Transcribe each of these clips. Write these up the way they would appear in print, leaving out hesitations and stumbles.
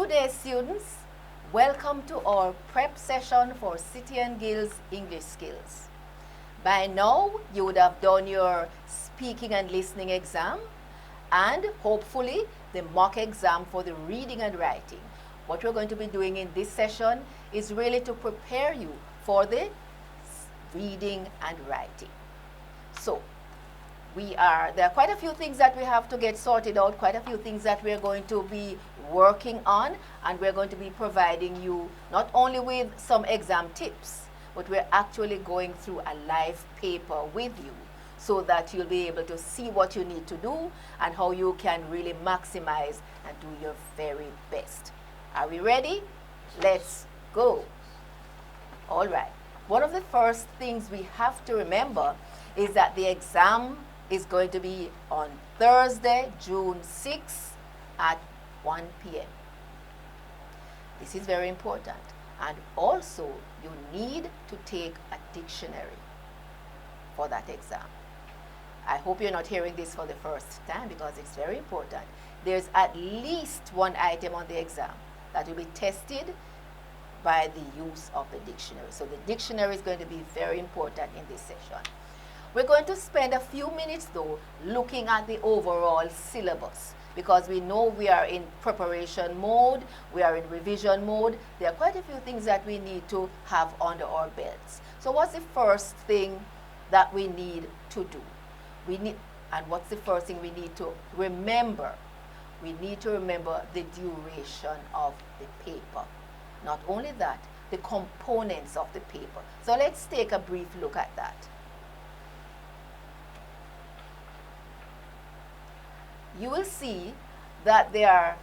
Good day, students. Welcome to our prep session for City and Guilds English Skills. By now, you would have done your speaking and listening exam and hopefully the mock exam for the reading and writing. What we're going to be doing in this session is really to prepare you for the reading and writing. So, there are quite a few things that we have to get sorted out, quite a few things that we're going to be working on, and we're going to be providing you not only with some exam tips, but we're actually going through a live paper with you so that you'll be able to see what you need to do and how you can really maximize and do your very best. Are we ready? Let's go. All right. One of the first things we have to remember is that the exam is going to be on Thursday, June 6th at 1 p.m. This is very important. And also, you need to take a dictionary for that exam. I hope you're not hearing this for the first time because it's very important. There's at least one item on the exam that will be tested by the use of the dictionary. So the dictionary is going to be very important in this session. We're going to spend a few minutes though looking at the overall syllabus because we know we are in preparation mode, we are in revision mode. There are quite a few things that we need to have under our belts. So what's the first thing that we need to do? And what's the first thing we need to remember? We need to remember the duration of the paper. Not only that, the components of the paper. So let's take a brief look at that. You will see that there are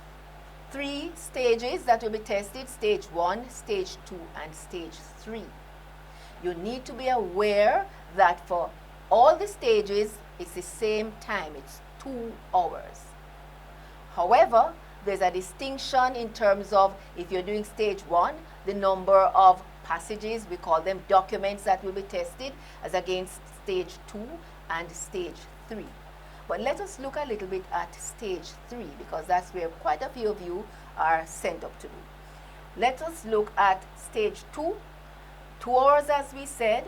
3 stages that will be tested: stage 1, stage 2, and stage 3. You need to be aware that for all the stages, it's the same time. It's 2 hours. However, there's a distinction in terms of if you're doing stage 1, the number of passages, we call them documents, that will be tested as against stage 2 and stage 3. But let us look a little bit at stage 3 because that's where quite a few of you are sent up to do. Let us look at stage 2. 2 hours, as we said.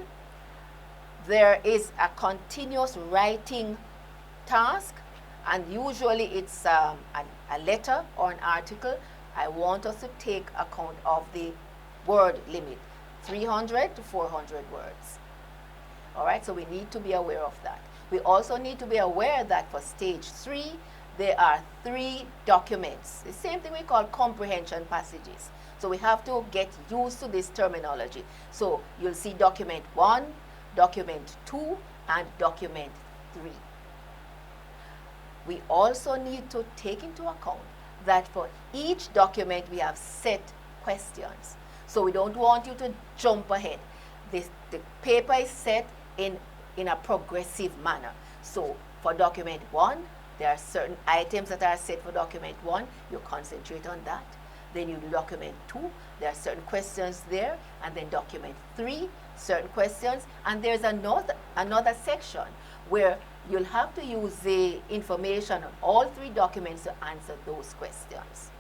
There is a continuous writing task, and usually it's a letter or an article. I want us to take account of the word limit, 300 to 400 words. All right, so we need to be aware of that. We also need to be aware that for stage 3, there are 3 documents. The same thing we call comprehension passages. So we have to get used to this terminology. So you'll see document 1, document 2, and document 3. We also need to take into account that for each document we have set questions. So we don't want you to jump ahead. The paper is set in a progressive manner. So for document 1, there are certain items that are set for document 1. You concentrate on that. Then you do document 2. There are certain questions there. And then document 3, certain questions. And there's another section where you'll have to use the information on all 3 documents to answer those questions.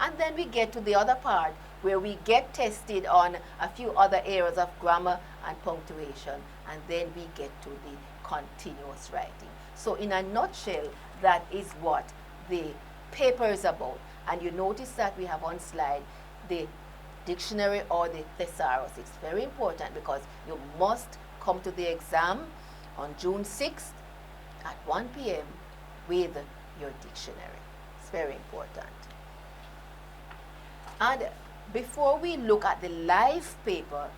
And then we get to the other part where we get tested on a few other areas of grammar and punctuation, and then we get to the continuous writing. So in a nutshell, that is what the paper is about. And you notice that we have on slide the dictionary or the thesaurus. It's very important because you must come to the exam on June 6th at 1 p.m. with your dictionary. It's very important. And before we look at the live paper,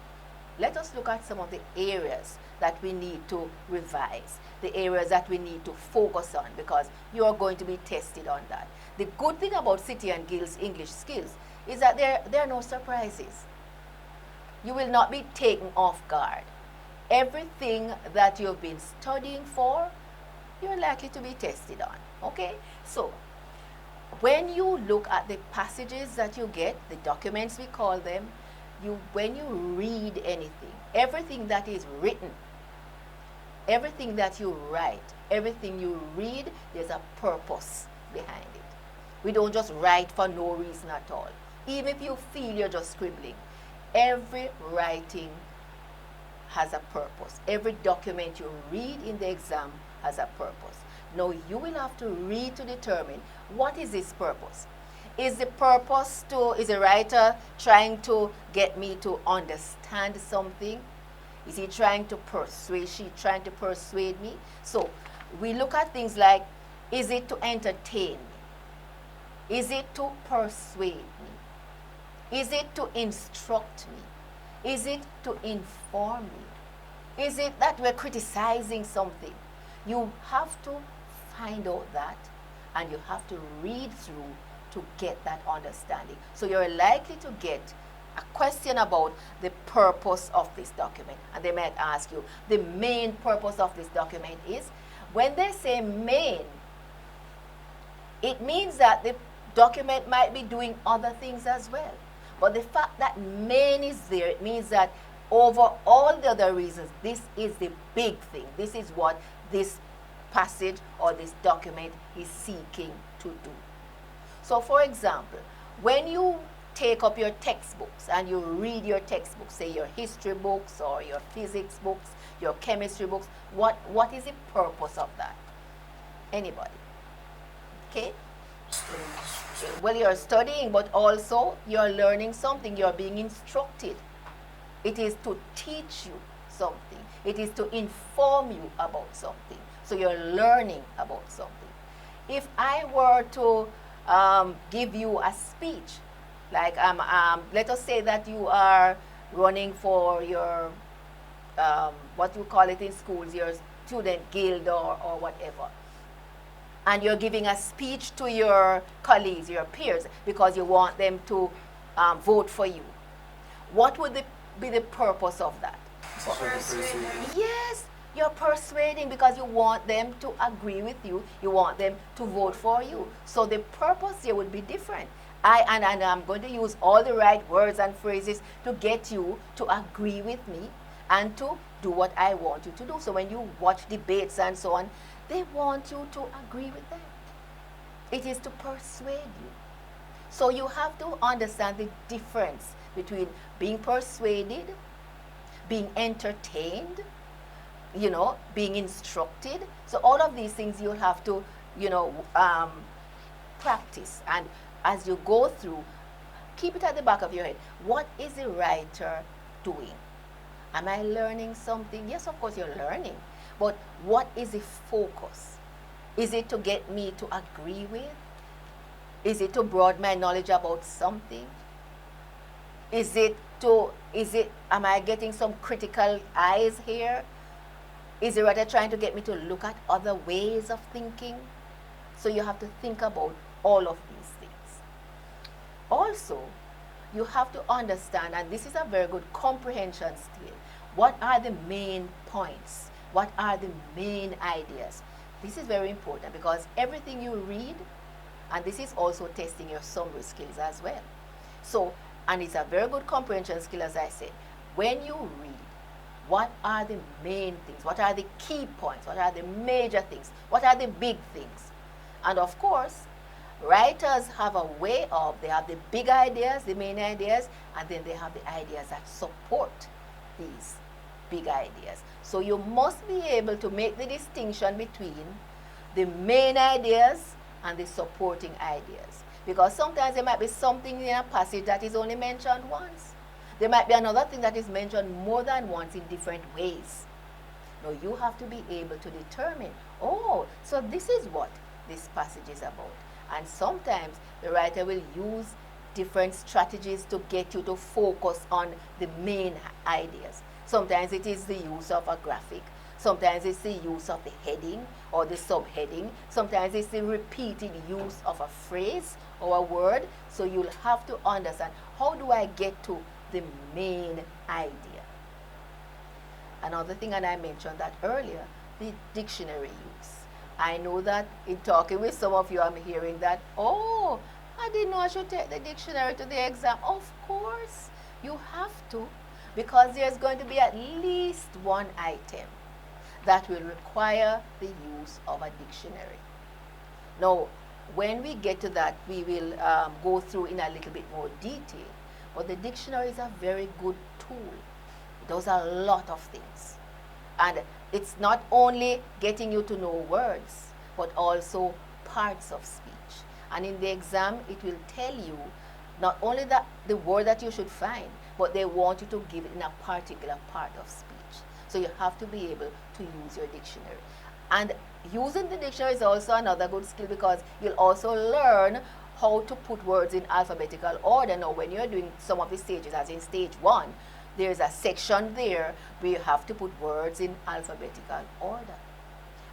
let us look at some of the areas that we need to revise, the areas that we need to focus on because you are going to be tested on that. The good thing about City and Guilds English Skills is that there are no surprises. You will not be taken off guard. Everything that you've been studying for, you're likely to be tested on. Okay? So, when you look at the passages that you get, the documents we call them, when you read anything, everything that is written, everything that you write, everything you read, there's a purpose behind it. We don't just write for no reason at all. Even if you feel you're just scribbling, every writing has a purpose. Every document you read in the exam has a purpose. Now you will have to read to determine what is its purpose. Is the purpose to, is the writer trying to get me to understand something? Is he trying to persuade, she trying to persuade me? So we look at things like, is it to entertain me? Is it to persuade me? Is it to instruct me? Is it to inform me? Is it that we're criticizing something? You have to find out that, and you have to read through to get that understanding. So you're likely to get a question about the purpose of this document. And they might ask you, the main purpose of this document is, when they say main, it means that the document might be doing other things as well. But the fact that main is there, it means that over all the other reasons, this is the big thing. This is what this passage or this document is seeking to do. So for example, when you take up your textbooks and you read your textbooks, say your history books or your physics books, your chemistry books, what is the purpose of that? Anybody? Okay? Well, you're studying, but also you're learning something. You're being instructed. It is to teach you something. It is to inform you about something. So you're learning about something. If I were to give you a speech, like let us say that you are running for your, what you call it in schools, your student guild or whatever. And you're giving a speech to your colleagues, your peers, because you want them to vote for you. What would be the purpose of that? Yes, you're persuading because you want them to agree with you. You want them to vote for you. So the purpose here would be different. And I'm going to use all the right words and phrases to get you to agree with me and to do what I want you to do. So when you watch debates and so on, they want you to agree with them. It is to persuade you. So you have to understand the difference between being persuaded, being entertained, being instructed. So all of these things you'll have to, practice. And as you go through, keep it at the back of your head. What is the writer doing? Am I learning something? Yes, of course you're learning. But what is the focus? Is it to get me to agree with? Is it to broaden my knowledge about something? Am I getting some critical eyes here? Is the writer trying to get me to look at other ways of thinking? So you have to think about all of these things. Also, you have to understand, and this is a very good comprehension skill, what are the main points? What are the main ideas? This is very important because everything you read, and this is also testing your summary skills as well. So, and it's a very good comprehension skill, as I said. When you read, what are the main things? What are the key points? What are the major things? What are the big things? And of course, writers have a way of, they have the big ideas, the main ideas, and then they have the ideas that support these big ideas. So you must be able to make the distinction between the main ideas and the supporting ideas. Because sometimes there might be something in a passage that is only mentioned once. There might be another thing that is mentioned more than once in different ways. Now you have to be able to determine, oh, so this is what this passage is about. And sometimes the writer will use different strategies to get you to focus on the main ideas. Sometimes it is the use of a graphic. Sometimes it's the use of the heading or the subheading. Sometimes it's the repeated use of a phrase or a word. So you'll have to understand, how do I get to the main idea? Another thing, and I mentioned that earlier, the dictionary use. I know that in talking with some of you, I'm hearing that, oh, I didn't know I should take the dictionary to the exam. Of course, you have to, because there's going to be at least one item that will require the use of a dictionary. Now, When we get to that, we will go through in a little bit more detail. But the dictionary is a very good tool. It does a lot of things. And it's not only getting you to know words, but also parts of speech. And in the exam, it will tell you not only that the word that you should find, but they want you to give it in a particular part of speech. So you have to be able to use your dictionary. And using the dictionary is also another good skill, because you'll also learn how to put words in alphabetical order. Now, when you're doing some of the stages, as in stage 1, there's a section there where you have to put words in alphabetical order.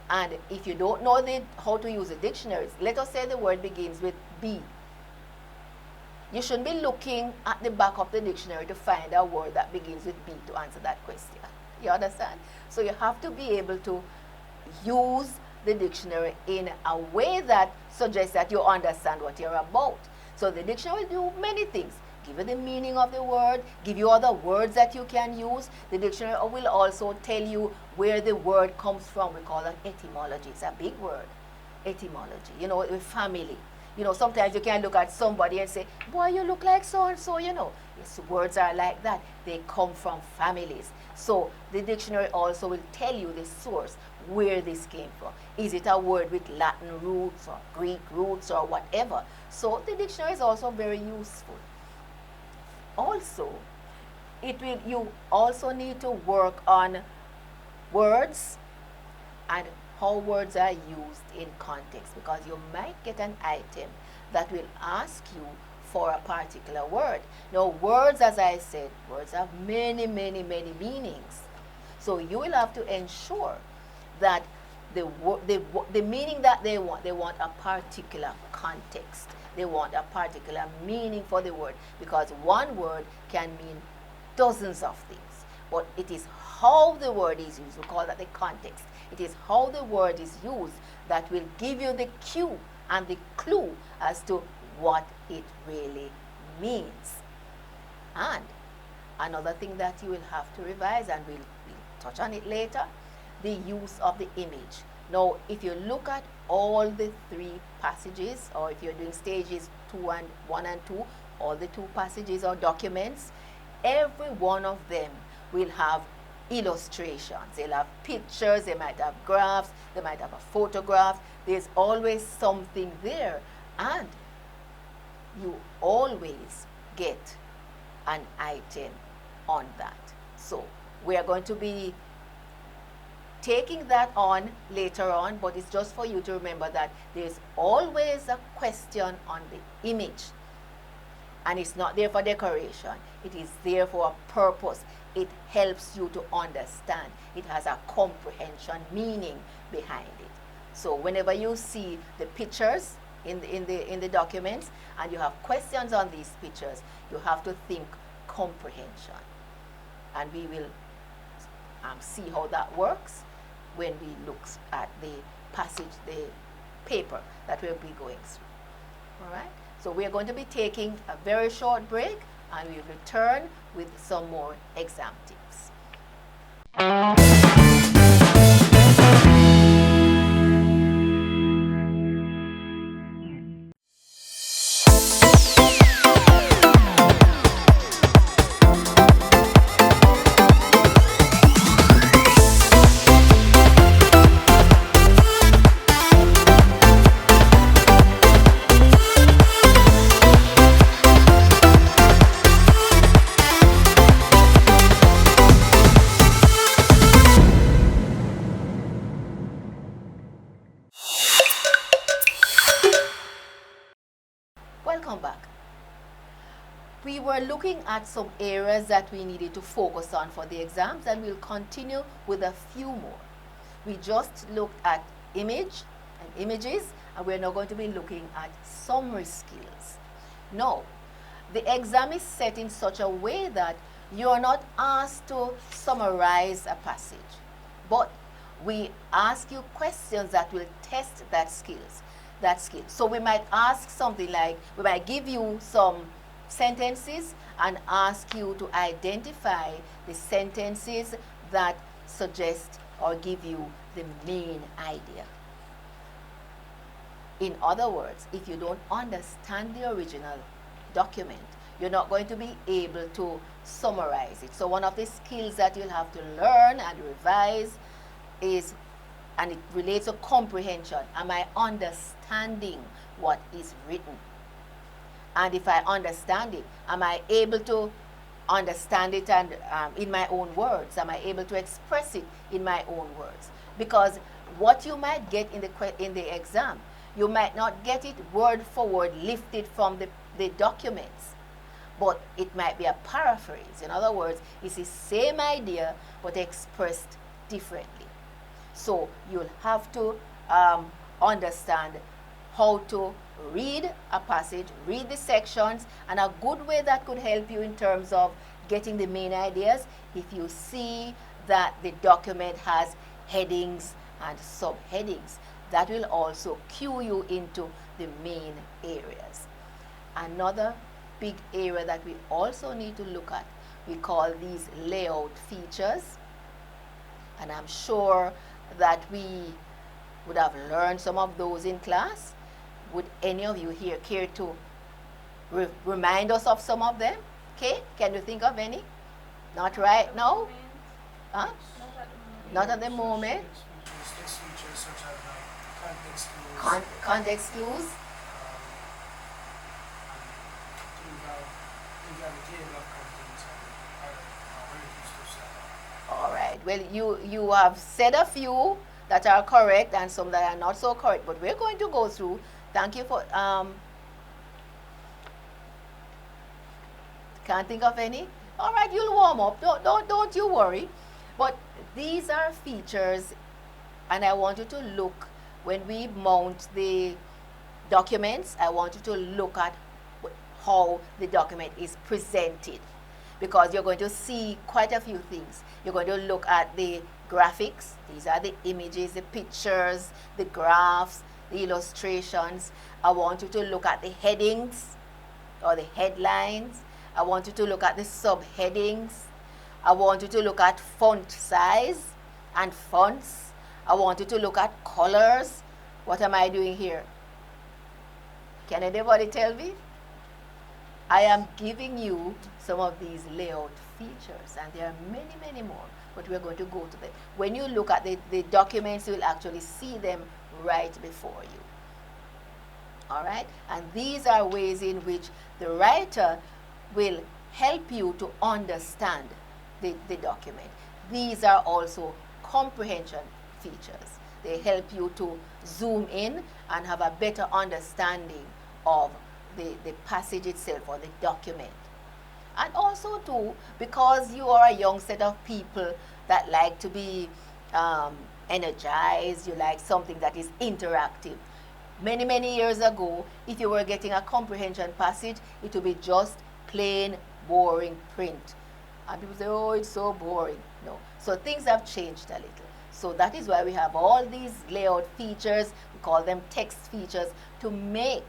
And if you don't know how to use the dictionaries, let us say the word begins with B. You shouldn't be looking at the back of the dictionary to find a word that begins with B to answer that question. You understand? So you have to be able to use the dictionary in a way that suggests that you understand what you're about. So the dictionary will do many things. Give you the meaning of the word, give you other words that you can use. The dictionary will also tell you where the word comes from. We call that etymology. It's a big word, etymology. You know, with family. You know, sometimes you can look at somebody and say, boy, you look like so-and-so, you know. Yes, words are like that. They come from families. So the dictionary also will tell you the source, where this came from. Is it a word with Latin roots or Greek roots or whatever? So the dictionary is also very useful. Also, you also need to work on words and how words are used in context, because you might get an item that will ask you for a particular word. Now, words, as I said, words have many, many, many meanings. So you will have to ensure that the meaning that they want a particular context. They want a particular meaning for the word, because one word can mean dozens of things. But it is how the word is used, we call that the context. It is how the word is used that will give you the cue and the clue as to what it really means. And another thing that you will have to revise, and we'll touch on it later, the use of the image. Now, if you look at all the 3 passages, or if you're doing stages 1 and 2, all the 2 passages or documents, every one of them will have illustrations. They'll have pictures, they might have graphs, they might have a photograph. There's always something there, and you always get an item on that. So we are going to be taking that on later on, but it's just for you to remember that there's always a question on the image. And it's not there for decoration. It is there for a purpose. It helps you to understand. It has a comprehension meaning behind it. So whenever you see the pictures in the documents and you have questions on these pictures, you have to think comprehension. And we will see how that works when we look at the passage, the paper that we'll be going through. All right? So we are going to be taking a very short break, and we'll return with some more exam tips. Welcome back. We were looking at some areas that we needed to focus on for the exams, and we'll continue with a few more. We just looked at image and images, and we're now going to be looking at summary skills. Now, the exam is set in such a way that you are not asked to summarize a passage, but we ask you questions that will test that skill. So we might ask something like, we might give you some sentences and ask you to identify the sentences that suggest or give you the main idea. In other words, if you don't understand the original document, you're not going to be able to summarize it. So one of the skills that you'll have to learn and revise is, and it relates to comprehension. Am I understanding what is written? And if I understand it, am I able to understand it and in my own words? Am I able to express it in my own words? Because what you might get in the exam, you might not get it word for word lifted from the documents, but it might be a paraphrase. In other words, it's the same idea but expressed differently. So you'll have to understand how to read a passage, read the sections, and a good way that could help you in terms of getting the main ideas, if you see that the document has headings and subheadings, that will also cue you into the main areas. Another big area that we also need to look at, we call these layout features, and I'm sure that we would have learned some of those in class. Would any of you here care to remind us of some of them? Okay, can you think of any? Not right now? Huh? Not at the moment. Context clues. All right. Well, you have said a few that are correct and some that are not so correct, but we're going to go through. Thank you for can't think of any. All right, you'll warm up. Don't you worry. But these are features, and I want you to look when we mount the documents. I want you to look at how the document is presented, because you're going to see quite a few things. You're going to look at the graphics. These are the images, the pictures, the graphs, the illustrations. I want you to look at the headings or the headlines. I want you to look at the subheadings. I want you to look at font size and fonts. I want you to look at colors. What am I doing here? Can anybody tell me? I am giving you some of these layout features, and there are many, many more, but we're going to go to them. When you look at the documents, you'll actually see them right before you. All right? And these are ways in which the writer will help you to understand the document. These are also comprehension features. They help you to zoom in and have a better understanding of the passage itself or the document. And also too, because you are a young set of people that like to be energized, you like something that is interactive. Many, many years ago, if you were getting a comprehension passage, it would be just plain, boring print. And people say, oh, it's so boring. No. So things have changed a little. So that is why we have all these layout features, we call them text features, to make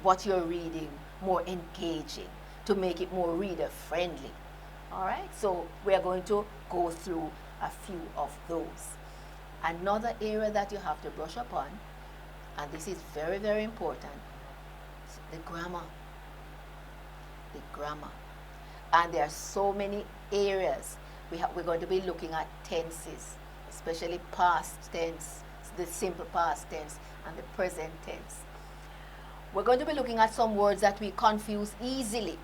what you're reading more engaging, to make it more reader-friendly. All right? So we're going to go through a few of those. Another area that you have to brush upon, and this is very, very important, is the grammar. The grammar. And there are so many areas. We're going to be looking at tenses, especially past tense, the simple past tense, and the present tense. We're going to be looking at some words that we confuse easily.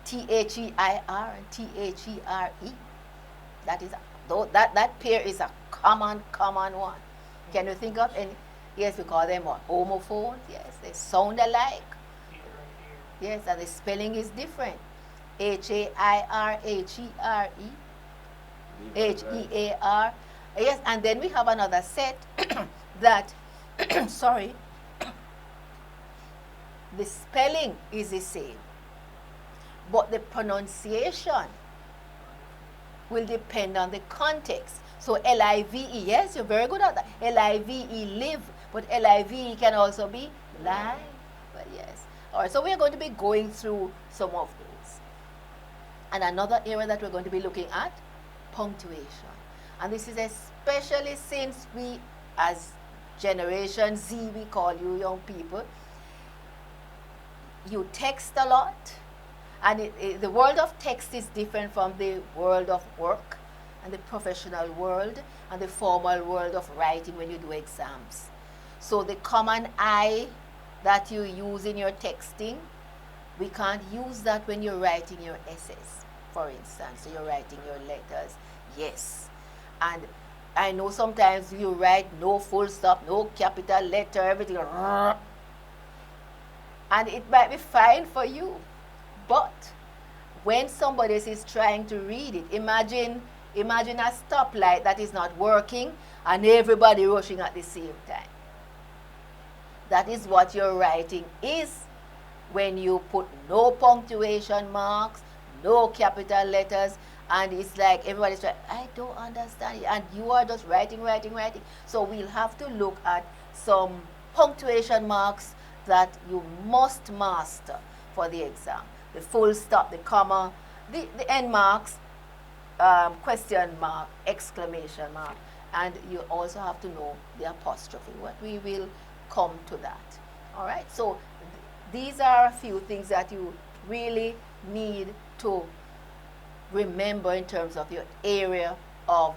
T-H-E-I-R and T-H-E-R-E. That pair is a common one. Can you think of any? Yes, we call them what? Homophones. Yes, they sound alike. Yes, and the spelling is different. H-A-I-R-H-E-R-E. H-E-A-R. Yes, and then we have another set that, sorry, the spelling is the same, but the pronunciation will depend on the context. So L-I-V-E, yes, you're very good at that. L-I-V-E, live, but L-I-V-E can also be live. But yes. All right, so we're going to be going through some of those. And another area that we're going to be looking at, punctuation. And this is especially since we, as Generation Z, we call you young people, you text a lot, and the world of text is different from the world of work and the professional world and the formal world of writing when you do exams. So the common I that you use in your texting, we can't use that when you're writing your essays, for instance. So you're writing your letters. Yes. And I know sometimes you write no full stop, no capital letter, everything. And it might be fine for you. But when somebody is trying to read it, imagine a stoplight that is not working and everybody rushing at the same time. That is what your writing is when you put no punctuation marks, no capital letters, and it's like everybody's trying, I don't understand it, and you are just writing. So we'll have to look at some punctuation marks that you must master for the exam. The full stop, the comma, the end marks, question mark, exclamation mark, and you also have to know the apostrophe. What we will come to that. All right, so these are a few things that you really need to remember in terms of your area of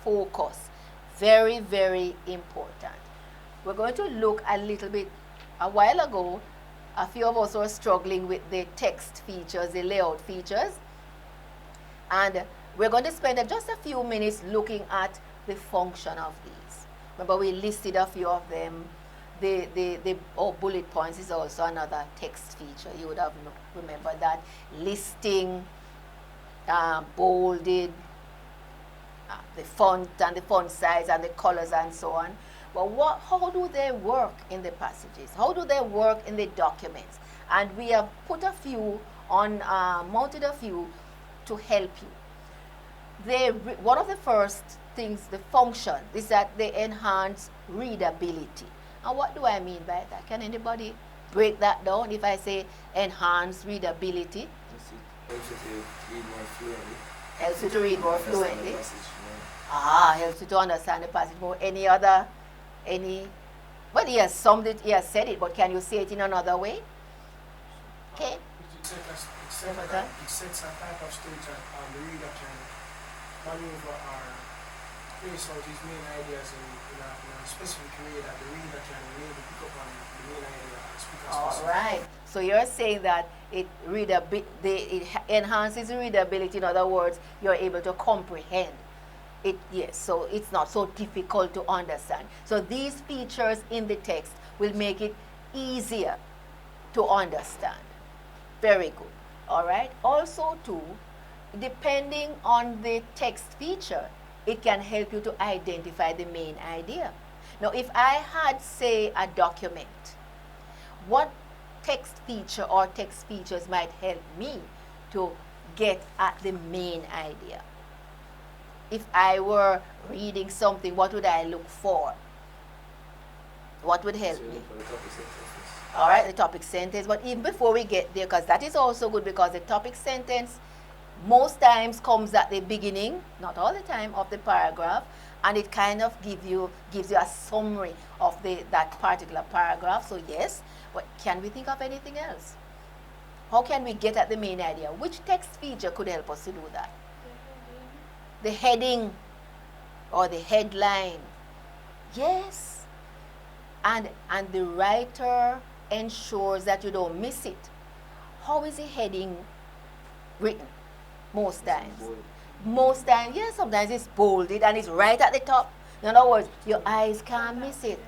focus. Very, very important. We're going to look a little bit. A while ago, a few of us were struggling with the text features, the layout features, and we're going to spend just a few minutes looking at the function of these. Remember, we listed a few of them. The bullet points is also another text feature. You would have remembered that. Listing, bolded, the font and the font size and the colors and so on. But how do they work in the passages? How do they work in the documents? And we have put a few on, mounted a few to help you. One of the first things, the function, is that they enhance readability. And what do I mean by that? Can anybody break that down if I say enhance readability? Helps you to read more fluently. Helps you to read more fluently. Helps you to understand the passage more. Well, he has said it, but can you say it in another way? Okay. It sets a type of stage that the reader can maneuver or place out his main ideas in a specific way that the reader can maybe pick up on the main idea and speak as All right. So you're saying that it enhances readability. In other words, you're able to comprehend it. Yes. So it's not so difficult to understand. So these features in the text will make it easier to understand. Very good. All right. Also, too, depending on the text feature, it can help you to identify the main idea. Now, if I had, say, a document, what text feature or text features might help me to get at the main idea? If I were reading something, what would I look for? What would help me? All right, the topic sentence. But even before we get there, because that is also good, because the topic sentence most times comes at the beginning, not all the time, of the paragraph, and it kind of gives you a summary of that particular paragraph. So yes, but can we think of anything else? How can we get at the main idea? Which text feature could help us to do that? The heading or the headline. Yes. And the writer ensures that you don't miss it. How is the heading written? Most times. Most times, yes, sometimes it's bolded and it's right at the top. In other words, your eyes can't miss it.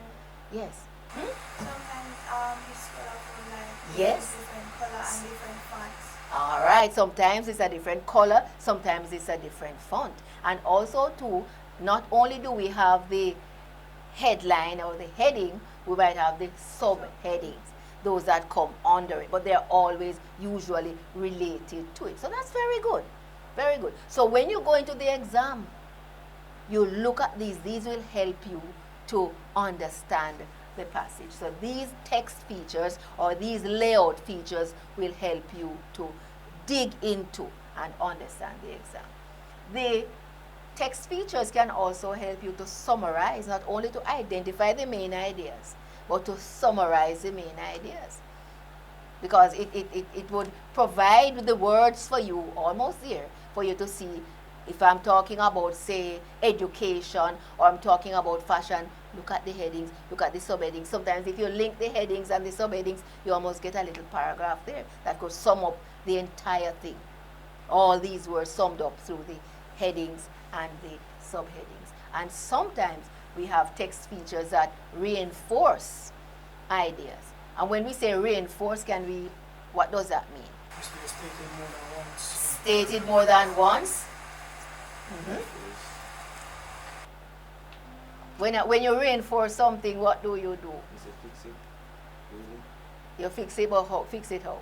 Yes. Sometimes it's colorful, like yes. Different color and different fonts. All right. Sometimes it's a different color. Sometimes it's a different font. And also, too, not only do we have the headline or the heading, we might have the subheadings, those that come under it, but they're always usually related to it. So that's very good. Very good. So when you go into the exam, you look at these. These will help you to understand the passage. So these text features or these layout features will help you to dig into and understand the exam. The text features can also help you to summarize, not only to identify the main ideas, but to summarize the main ideas. Because it would provide the words for you almost there for you to see if I'm talking about, say, education, or I'm talking about fashion. Look at the headings, look at the subheadings. Sometimes if you link the headings and the subheadings, you almost get a little paragraph there that could sum up the entire thing. All these were summed up through the headings and the subheadings. And sometimes we have text features that reinforce ideas. And when we say reinforce, what does that mean? Stated more than once. Stated more than once? Mm-hmm. When you reinforce something, what do you do? You say fix it. Really? You fix it, but how? Fix it how?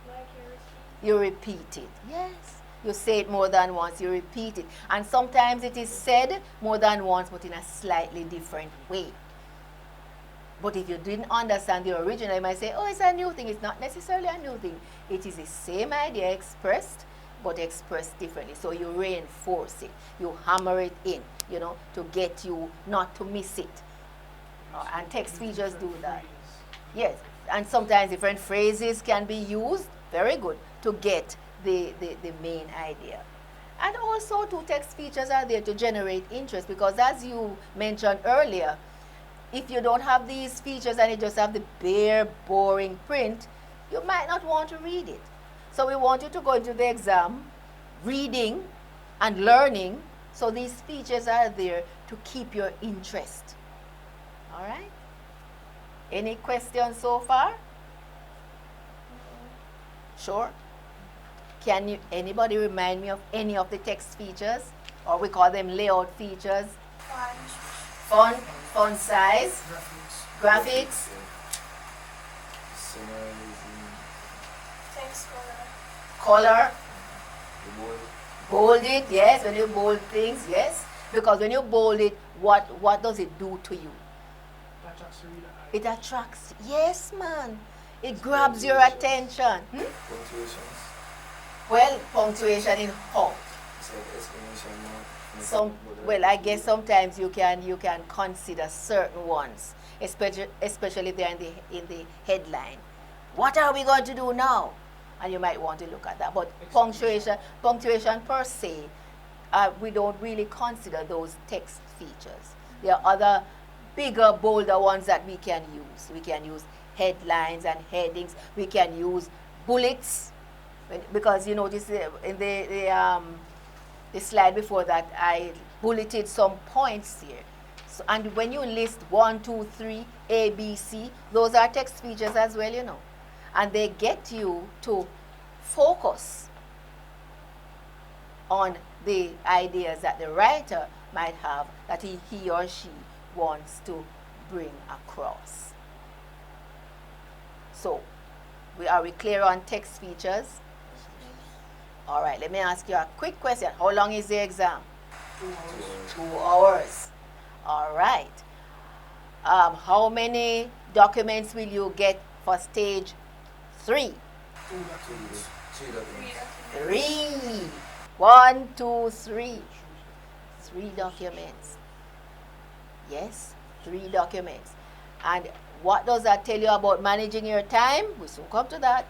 Like You repeat it. Yes. You say it more than once, you repeat it. And sometimes it is said more than once, but in a slightly different way. But if you didn't understand the original, you might say, oh, it's a new thing. It's not necessarily a new thing. It is the same idea expressed, but expressed differently. So you reinforce it. You hammer it in, to get you not to miss it. And text features do that. Yes. And sometimes different phrases can be used, very good, to get the main idea. And also, two text features are there to generate interest, because as you mentioned earlier, if you don't have these features and you just have the bare, boring print, you might not want to read it. So we want you to go into the exam reading and learning, so these features are there to keep your interest. All right? Any questions so far? Sure. Can anybody remind me of any of the text features? Or we call them layout features. Font size, graphics, Summarizing. text color, The bold. bold it, yes, when you bold things, yes. Because when you bold it, what does it do to you? It attracts, yes, man. It grabs your attention. Punctuations. Well, punctuation in how? It's like exclamation mark. Well, I guess sometimes you can consider certain ones, especially if they're in the headline. What are we going to do now? And you might want to look at that. But punctuation per se, we don't really consider those text features. There are other bigger, bolder ones that we can use. We can use headlines and headings. We can use bullets, because you notice in the slide before that, I bulleted some points here. So, and when you list 1, 2, 3, A, B, C, those are text features as well, And they get you to focus on the ideas that the writer might have, that he or she wants to bring across. So, are we clear on text features? All right, let me ask you a quick question. How long is the exam? 2 hours. 2 hours. All right. How many documents will you get for stage 3? 2 documents. 3 documents. 3. 1, 2, 3. 3 documents. Yes, 3 documents. And what does that tell you about managing your time? We soon come to that.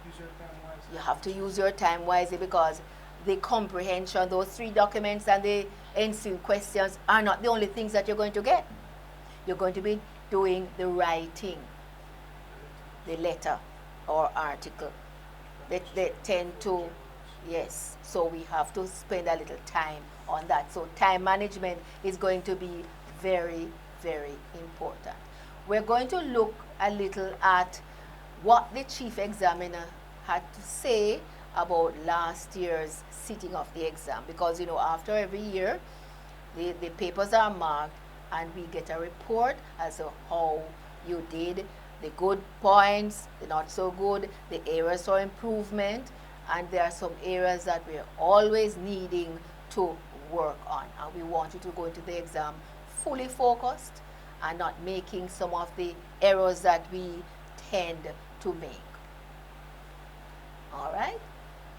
Use your time wisely. You have to use your time wisely, because the comprehension, those 3 documents and the ensuing questions are not the only things that you're going to get. You're going to be doing the writing, the letter or article. They tend to, yes, so we have to spend a little time on that. So time management is going to be very, very important. We're going to look a little at what the chief examiner had to say about last year's sitting of the exam, because after every year the papers are marked and we get a report as to how you did, the good points, the not so good, the areas for improvement, and there are some areas that we're always needing to work on, and we want you to go into the exam fully focused and not making some of the errors that we tend to make. All right?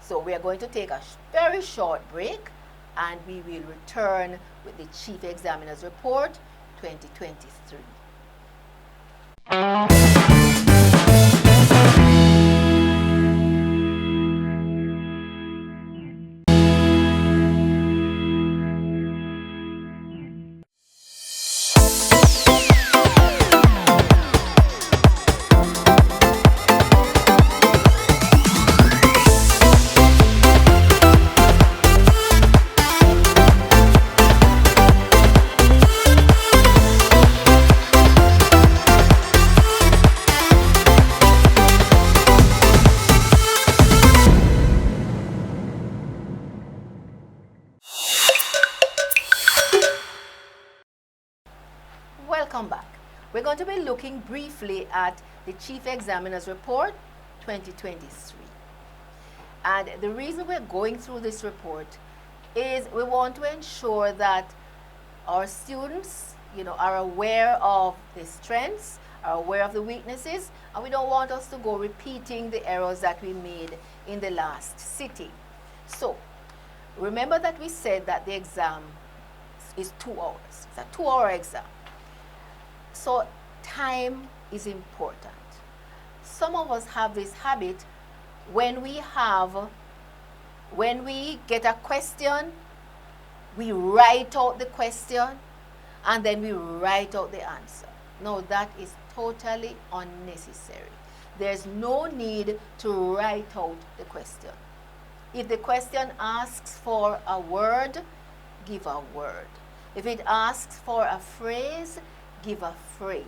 So we are going to take a very short break, and we will return with the Chief Examiner's Report 2023. Welcome back. We're going to be looking briefly at the Chief Examiner's Report 2023. And the reason we're going through this report is we want to ensure that our students, are aware of the strengths, are aware of the weaknesses, and we don't want us to go repeating the errors that we made in the last sitting. So, remember that we said that the exam is 2 hours. It's a 2-hour exam. So time is important. Some of us have this habit when we get a question, we write out the question and then we write out the answer. No, that is totally unnecessary. There's no need to write out the question. If the question asks for a word, give a word. If it asks for a phrase, give a phrase.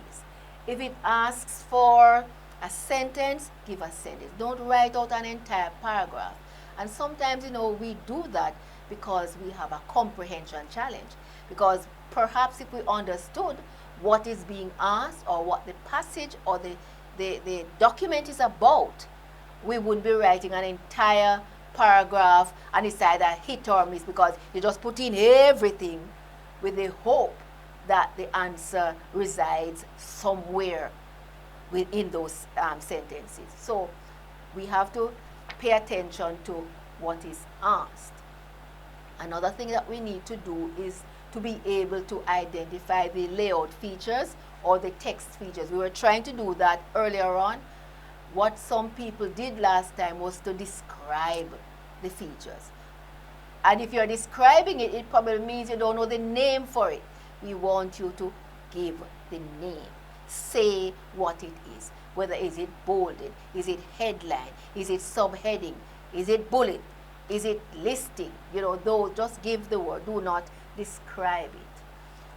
If it asks for a sentence, give a sentence. Don't write out an entire paragraph. And sometimes, we do that because we have a comprehension challenge. Because perhaps if we understood what is being asked or what the passage or the document is about, we wouldn't be writing an entire paragraph and it's either hit or miss because you just put in everything with the hope that the answer resides somewhere within those sentences. So we have to pay attention to what is asked. Another thing that we need to do is to be able to identify the layout features or the text features. We were trying to do that earlier on. What some people did last time was to describe the features. And if you're describing it, it probably means you don't know the name for it. We want you to give the name. Say what it is. Whether is it bolded, is it headline, is it subheading, is it bullet, is it listing? Though just give the word. Do not describe it.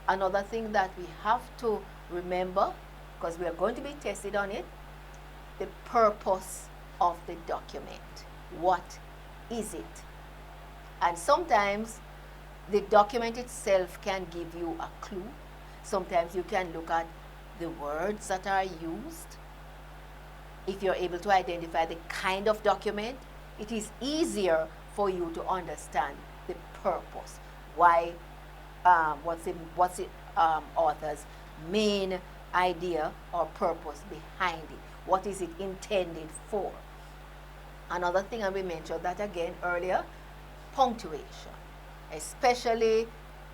Another thing that we have to remember, because we are going to be tested on it, the purpose of the document. What is it? And sometimes the document itself can give you a clue. Sometimes you can look at the words that are used. If you're able to identify the kind of document, it is easier for you to understand the purpose. Why, what's the author's main idea or purpose behind it? What is it intended for? Another thing, and we mentioned that again earlier, punctuation. Especially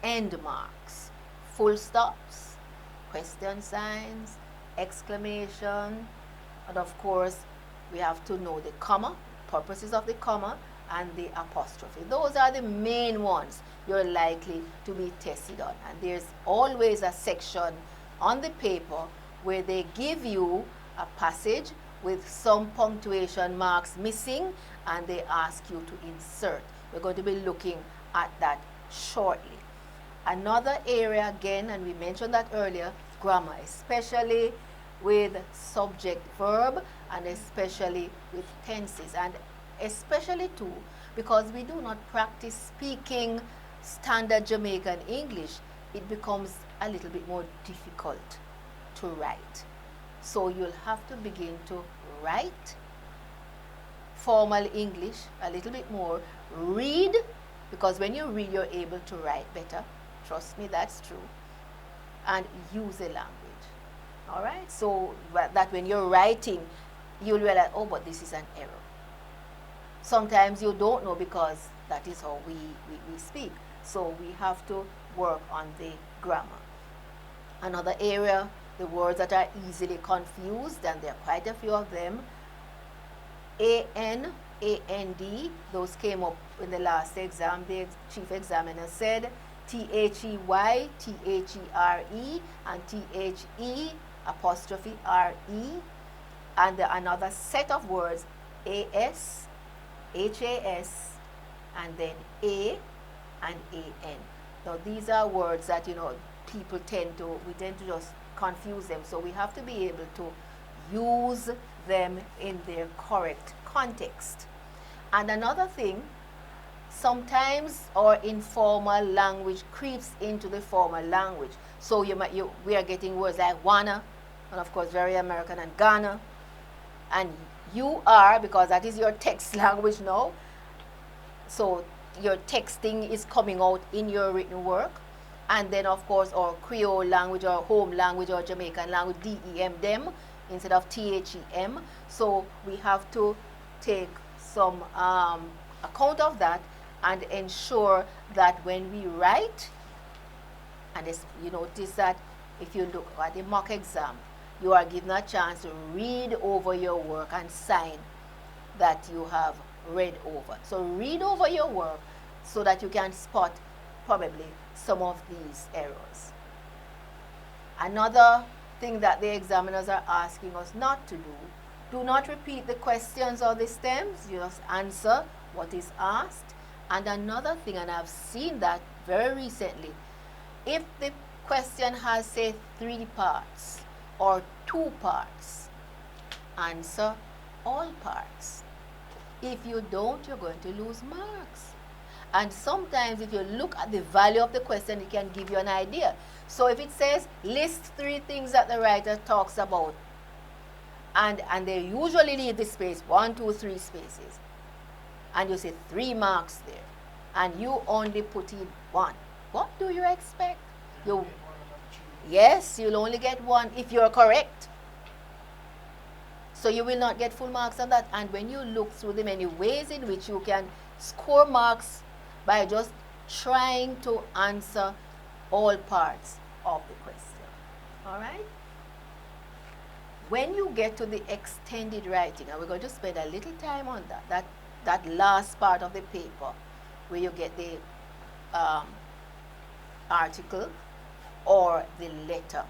end marks, full stops, question signs, exclamation, and of course we have to know the comma, purposes of the comma, and the apostrophe. Those are the main ones you're likely to be tested on. And there's always a section on the paper where they give you a passage with some punctuation marks missing and they ask you to insert. We're going to be looking at that shortly. Another area again, and we mentioned that earlier, grammar, especially with subject verb and especially with tenses, and especially too because we do not practice speaking standard Jamaican English, it becomes a little bit more difficult to write. So you'll have to begin to write formal English a little bit more, read, because when you read you're able to write better. Trust me, that's true. And use a language. All right? So that when you're writing, you'll realize, oh, but this is an error. Sometimes you don't know because that is how we speak. So we have to work on the grammar. Another area, the words that are easily confused, and there are quite a few of them. A-N, A-N-D, those came up in the last exam. The chief examiner said T-H-E-Y, T-H-E-R-E, and T-H-E apostrophe R-E. And another set of words, A-S, H-A-S, and then A and A-N. Now these are words that, we tend to just confuse them. So we have to be able to use them in their correct context. And another thing, sometimes our informal language creeps into the formal language. So we are getting words like wanna, and of course very American, and Ghana, and you are, because that is your text language now. So your texting is coming out in your written work. And then of course our Creole language, or home language, or Jamaican language, D-E-M, them, instead of T-H-E-M. So we have to take some account of that and ensure that when we write, and you notice that if you look at the mock exam, you are given a chance to read over your work and sign that you have read over. So read over your work so that you can spot probably some of these errors. Another thing that the examiners are asking us not to do not repeat the questions or the stems, you just answer what is asked. And another thing, and I've seen that very recently, if the question has, say, 3 parts or 2 parts, answer all parts. If you don't, you're going to lose marks. And sometimes if you look at the value of the question, it can give you an idea. So if it says, list 3 things that the writer talks about, and they usually leave the space, 1, 2, 3 spaces, and you say 3 marks there, and you only put in 1, what do you expect? Yes, you'll only get 1 if you're correct. So you will not get full marks on that. And when you look through the many ways in which you can score marks by just trying to answer all parts of the question. All right? When you get to the extended writing, and we're going to spend a little time on that last part of the paper, where you get the article or the letter,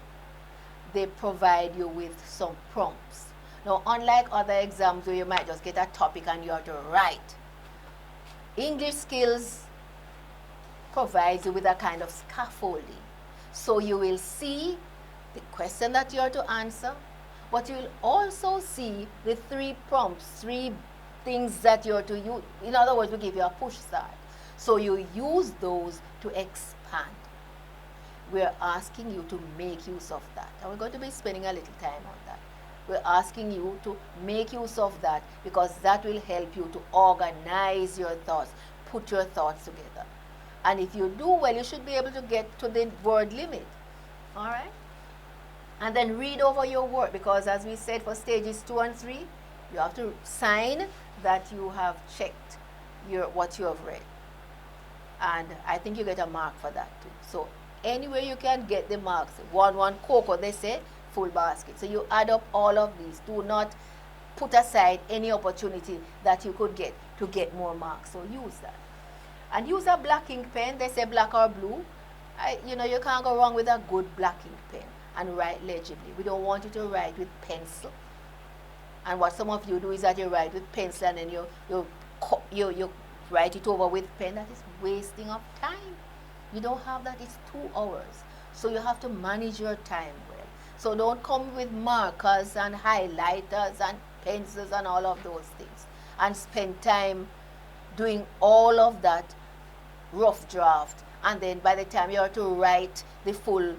they provide you with some prompts. Now, unlike other exams where you might just get a topic and you have to write, English Skills provides you with a kind of scaffolding. So you will see the question that you are to answer, but you will also see the 3 prompts, 3 things that you are to use. In other words, we give you a push start. So you use those to expand. We're asking you to make use of that. And we're going to be spending a little time on that. We're asking you to make use of that because that will help you to organize your thoughts, put your thoughts together. And if you do well, you should be able to get to the word limit. All right? And then read over your work, because as we said, for stages 2 and 3, you have to sign that you have checked what you have read. And I think you get a mark for that too. So anywhere you can get the marks, 1 cocoa, they say, full basket. So you add up all of these. Do not put aside any opportunity that you could get to get more marks. So use that. And use a black ink pen. They say black or blue. You can't go wrong with a good black ink pen, and write legibly. We don't want you to write with pencil. And what some of you do is that you write with pencil and then you write it over with pen. That is wasting of time. You don't have that. It's 2 hours. So you have to manage your time well. So don't come with markers and highlighters and pencils and all of those things and spend time doing all of that rough draft. And then by the time you have to write the full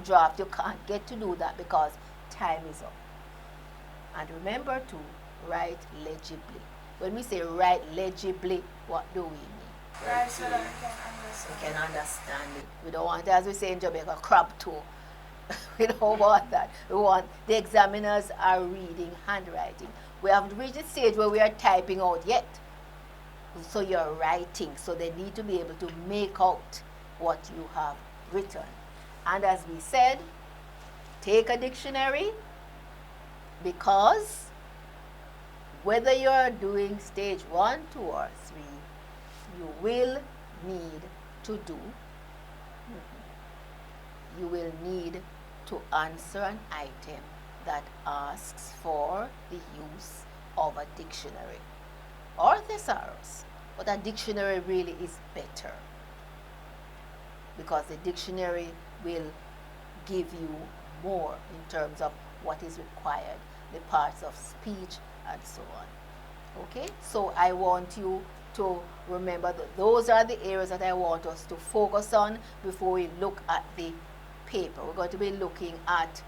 draft, you can't get to do that because time is up. And remember to write legibly. When we say write legibly, what do we mean? Right, so that we can understand it. We don't want, as we say in Jamaica, crab toe. We don't want that. We want the examiners are reading handwriting. We haven't reached the stage where we are typing out yet. So you're writing, so they need to be able to make out what you have written. And as we said, take a dictionary, because whether you're doing stage 1, 2, or 3, you will need to do, you will need to answer an item that asks for the use of a dictionary or thesaurus. But a dictionary really is better, because the dictionary will give you more in terms of what is required, the parts of speech and so on. Okay, so I want you to remember that those are the areas that I want us to focus on before we look at the paper. We're going to be looking at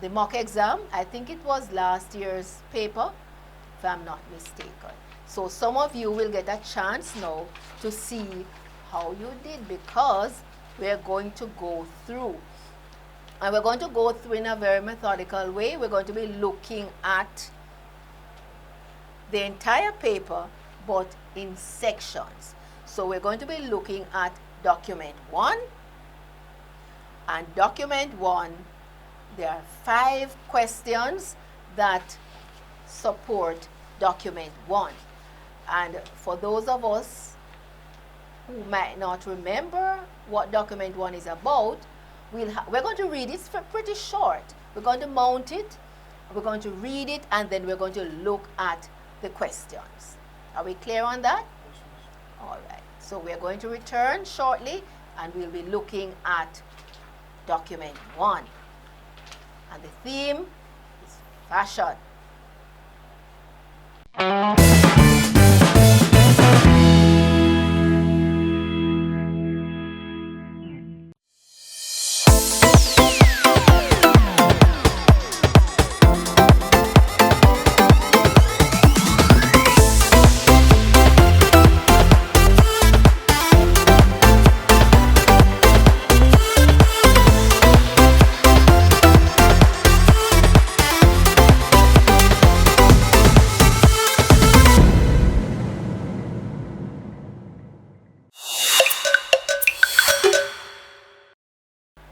the mock exam. I think it was last year's paper, if I'm not mistaken. So some of you will get a chance now to see how you did, because we're going to go through. And we're going to go through in a very methodical way. We're going to be looking at the entire paper, but in sections. So we're going to be looking at document 1. And document 1, there are 5 questions that support document 1. And for those of us who might not remember what document 1 is about, we're going to read it. It's pretty short. We're going to mount it, we're going to read it, and then we're going to look at the questions. Are we clear on that? All right. So we're going to return shortly, and we'll be looking at document 1. And the theme is fashion.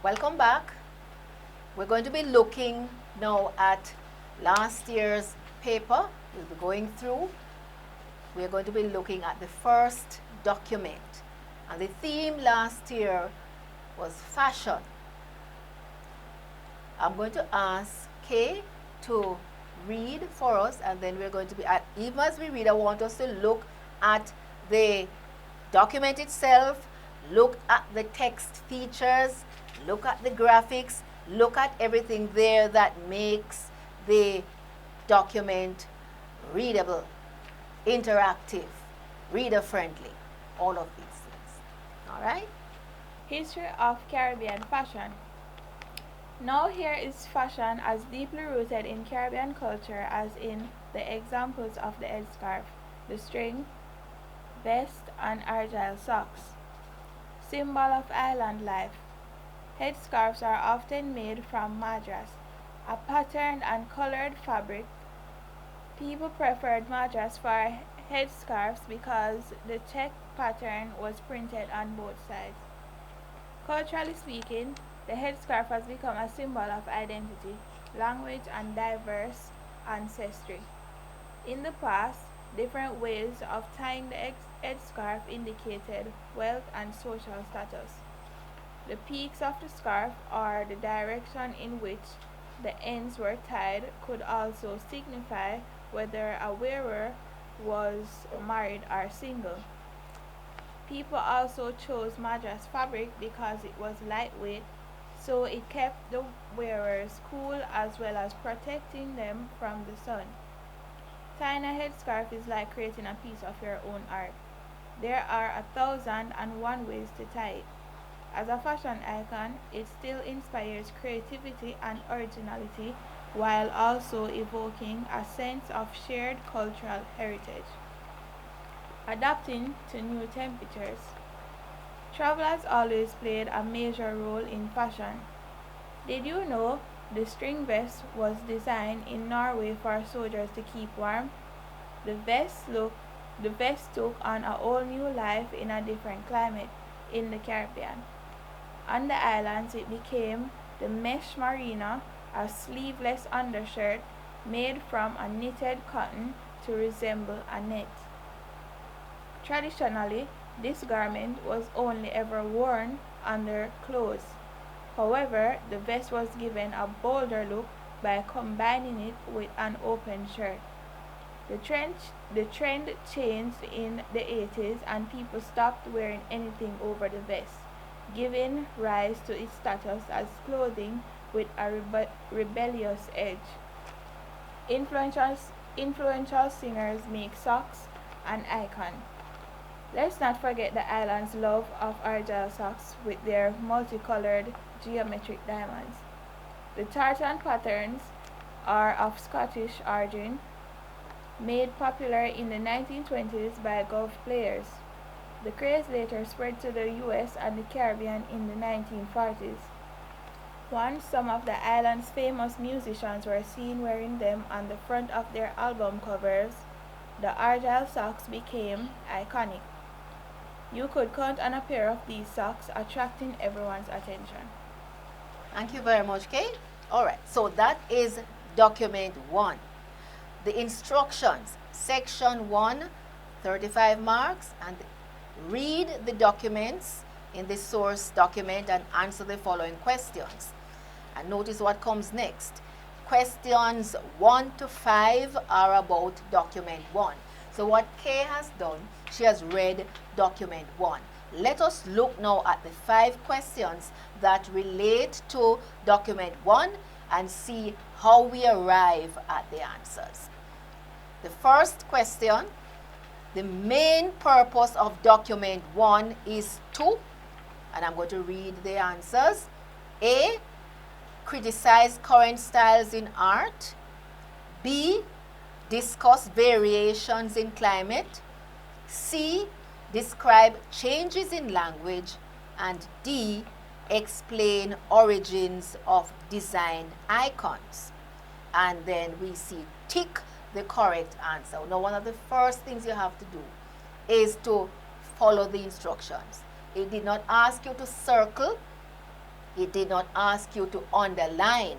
Welcome back. We're going to be looking now at last year's paper. We'll be going through. We're going to be looking at the first document. And the theme last year was fashion. I'm going to ask Kay to read for us, and then we're going to be, even as we read, I want us to look at the document itself, look at the text features, look at the graphics, look at everything there that makes the document readable, interactive, reader-friendly, all of these things. All right? History of Caribbean fashion. Now here is fashion as deeply rooted in Caribbean culture as in the examples of the headscarf, the string, vest, and argyle socks. Symbol of island life. Headscarves are often made from madras, a patterned and colored fabric. People preferred madras for headscarves because the check pattern was printed on both sides. Culturally speaking, the headscarf has become a symbol of identity, language, and diverse ancestry. In the past, different ways of tying the headscarf indicated wealth and social status. The peaks of the scarf, or the direction in which the ends were tied, could also signify whether a wearer was married or single. People also chose madras fabric because it was lightweight, so it kept the wearers cool as well as protecting them from the sun. Tying a headscarf is like creating a piece of your own art. There are 1,001 ways to tie it. As a fashion icon, it still inspires creativity and originality while also evoking a sense of shared cultural heritage. Adapting to new temperatures. Travel has always played a major role in fashion. Did you know the string vest was designed in Norway for soldiers to keep warm? The vest look the vest took on a whole new life in a different climate in the Caribbean. On the islands, it became the mesh merino, a sleeveless undershirt made from a knitted cotton to resemble a net. Traditionally, this garment was only ever worn under clothes. However, the vest was given a bolder look by combining it with an open shirt. The trend changed in the 80s and people stopped wearing anything over the vest, giving rise to its status as clothing with a rebellious edge. Influential singers make socks an icon. Let's not forget the island's love of argyle socks with their multicolored geometric diamonds. The tartan patterns are of Scottish origin, made popular in the 1920s by golf players. The craze later spread to the US and the Caribbean in the 1940s. Once some of the island's famous musicians were seen wearing them on the front of their album covers, the argyle socks became iconic. You could count on a pair of these socks attracting everyone's attention. Thank you very much, Kate. All right, so that is document 1. The instructions, section 1, 35 marks, and read the documents in the source document and answer the following questions. And notice what comes next. Questions 1 to 5 are about document 1. So what Kay has done, she has read document 1. Let us look now at the 5 questions that relate to document 1 and see how we arrive at the answers. The first question, the main purpose of document 1 is to, and I'm going to read the answers. A, criticize current styles in art. B, discuss variations in climate. C, describe changes in language. And D, explain origins of design icons. And then we see tick the correct answer. Now, one of the first things you have to do is to follow the instructions. It did not ask you to circle. It did not ask you to underline.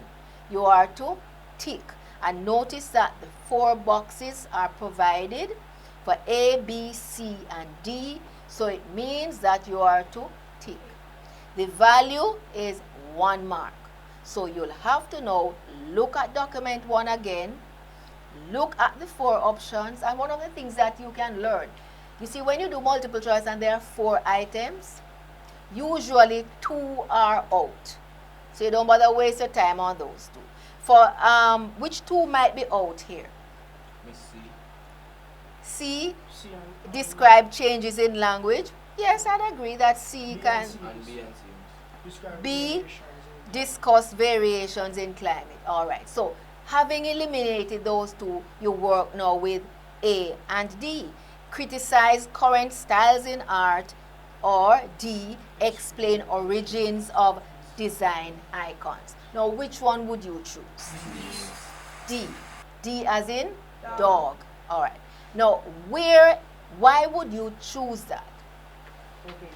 You are to tick. And notice that the 4 boxes are provided for A, B, C, and D. So it means that you are to tick. The value is 1 mark. So you'll have to now look at document 1 again. Look at the 4 options. And one of the things that you can learn, you see, when you do multiple choice and there are 4 items, usually 2 are out. So you don't bother waste your time on those 2. For which 2 might be out here? Miss C. C, C describe changes in language. Yes, I'd agree that C B can. and C. And B and C. Describe B, variations in- discuss variations in climate. All right. So having eliminated those 2, you work now with A and D. Criticize current styles in art, or D, explain origins of design icons. Now, which one would you choose? D. D as in dog. All right. Now, why would you choose that? Okay,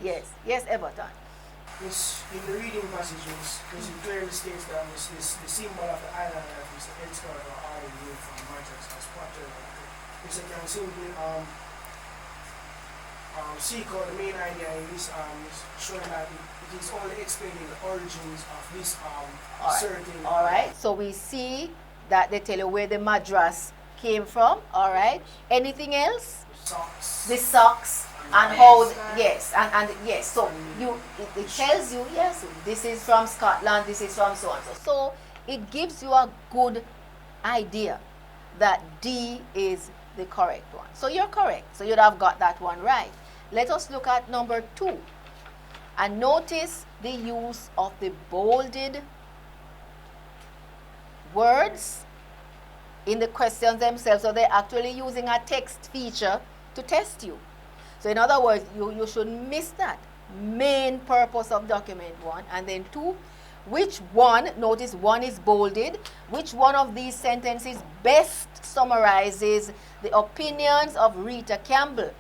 so Yes, Everton. Miss, in the reading passages, it clearly states that the symbol of the island that is the headscarf or olive leaf from Matrix has pointed out. Miss, I can simply seek out the main idea in this is showing that it is only explaining the origins of this certain. All right. So we see that they tell you where the madras came from. All right. Anything else? Socks. The socks and how yes and yes. So it tells you yes, this is from Scotland, this is from so and so. So it gives you a good idea that D is the correct one. So you're correct. So you'd have got that one right. Let us look at number 2 and notice the use of the bolded words in the questions themselves. So they're actually using a text feature to test you. So in other words, you shouldn't miss that main purpose of document 1. And then 2, which one, notice one is bolded, which one of these sentences best summarizes the opinions of Rita Campbell?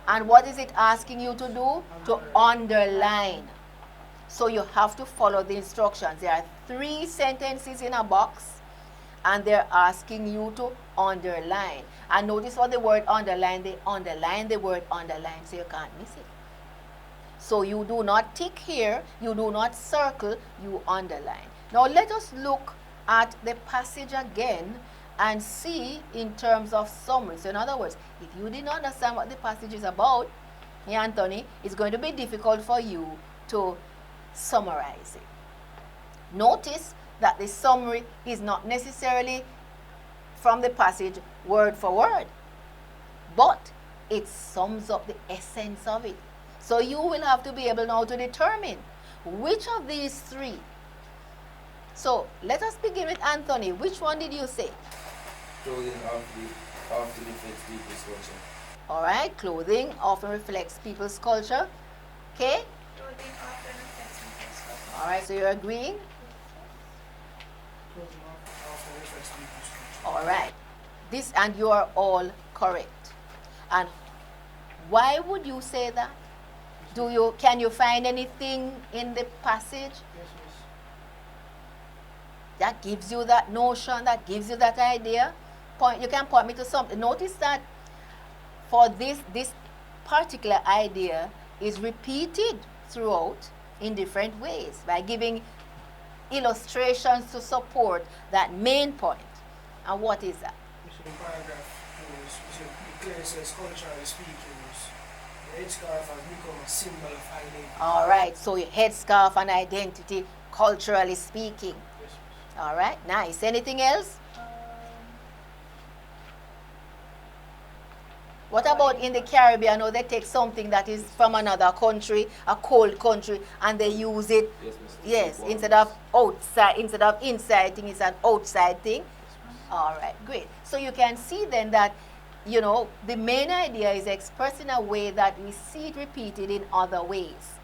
And what is it asking you to do? To underline. So you have to follow the instructions. There are 3 sentences in a box, and they're asking you to underline. And notice what the word underline, they underline the word underline, so you can't miss it. So you do not tick here, you do not circle, you underline. Now let us look at the passage again and see in terms of summary. So in other words, if you didn't understand what the passage is about, Anthony, it's going to be difficult for you to summarize it. Notice that the summary is not necessarily from the passage word for word, but it sums up the essence of it. So you will have to be able now to determine which of these 3. So let us begin with Anthony. Which one did you say? Clothing often reflects people's culture. All right, clothing often reflects people's culture. Okay? Clothing often reflects people's culture. All right, so you're agreeing? All right. This, and you are all correct. And why would you say that? Can you find anything in the passage that gives you that notion, that gives you that idea? You can point me to something. Notice that for this particular idea is repeated throughout in different ways by giving illustrations to support that main point. And what is that? In paragraph, it clearly says, culturally speaking, the headscarf has become a symbol of identity. All right, so your headscarf and identity, culturally speaking. Yes, All right, nice. Anything else? What about in the Caribbean? Or they take something that is from another country, a cold country, and they use it. Yes, Yes, instead of outside, instead of inside thing, it's an outside thing. All right, great. So you can see then that, the main idea is expressed in a way that we see it repeated in other ways.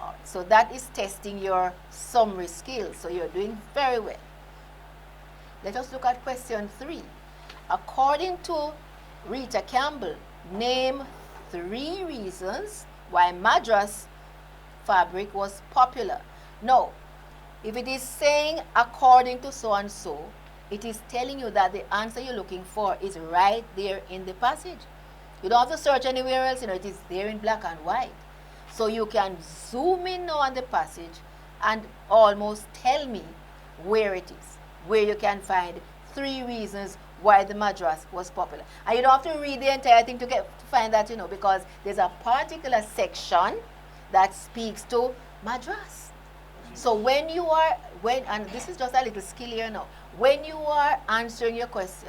All right, so that is testing your summary skills. So you're doing very well. Let us look at question 3. According to Rita Campbell, name 3 reasons why Madras fabric was popular. No, if it is saying according to so and so, it is telling you that the answer you're looking for is right there in the passage. You don't have to search anywhere else, it is there in black and white. So you can zoom in now on the passage and almost tell me where it is, where you can find 3 reasons why the Madras was popular. And you don't have to read the entire thing to find that, because there's a particular section that speaks to Madras. So and this is just a little skill here now, when you are answering your question,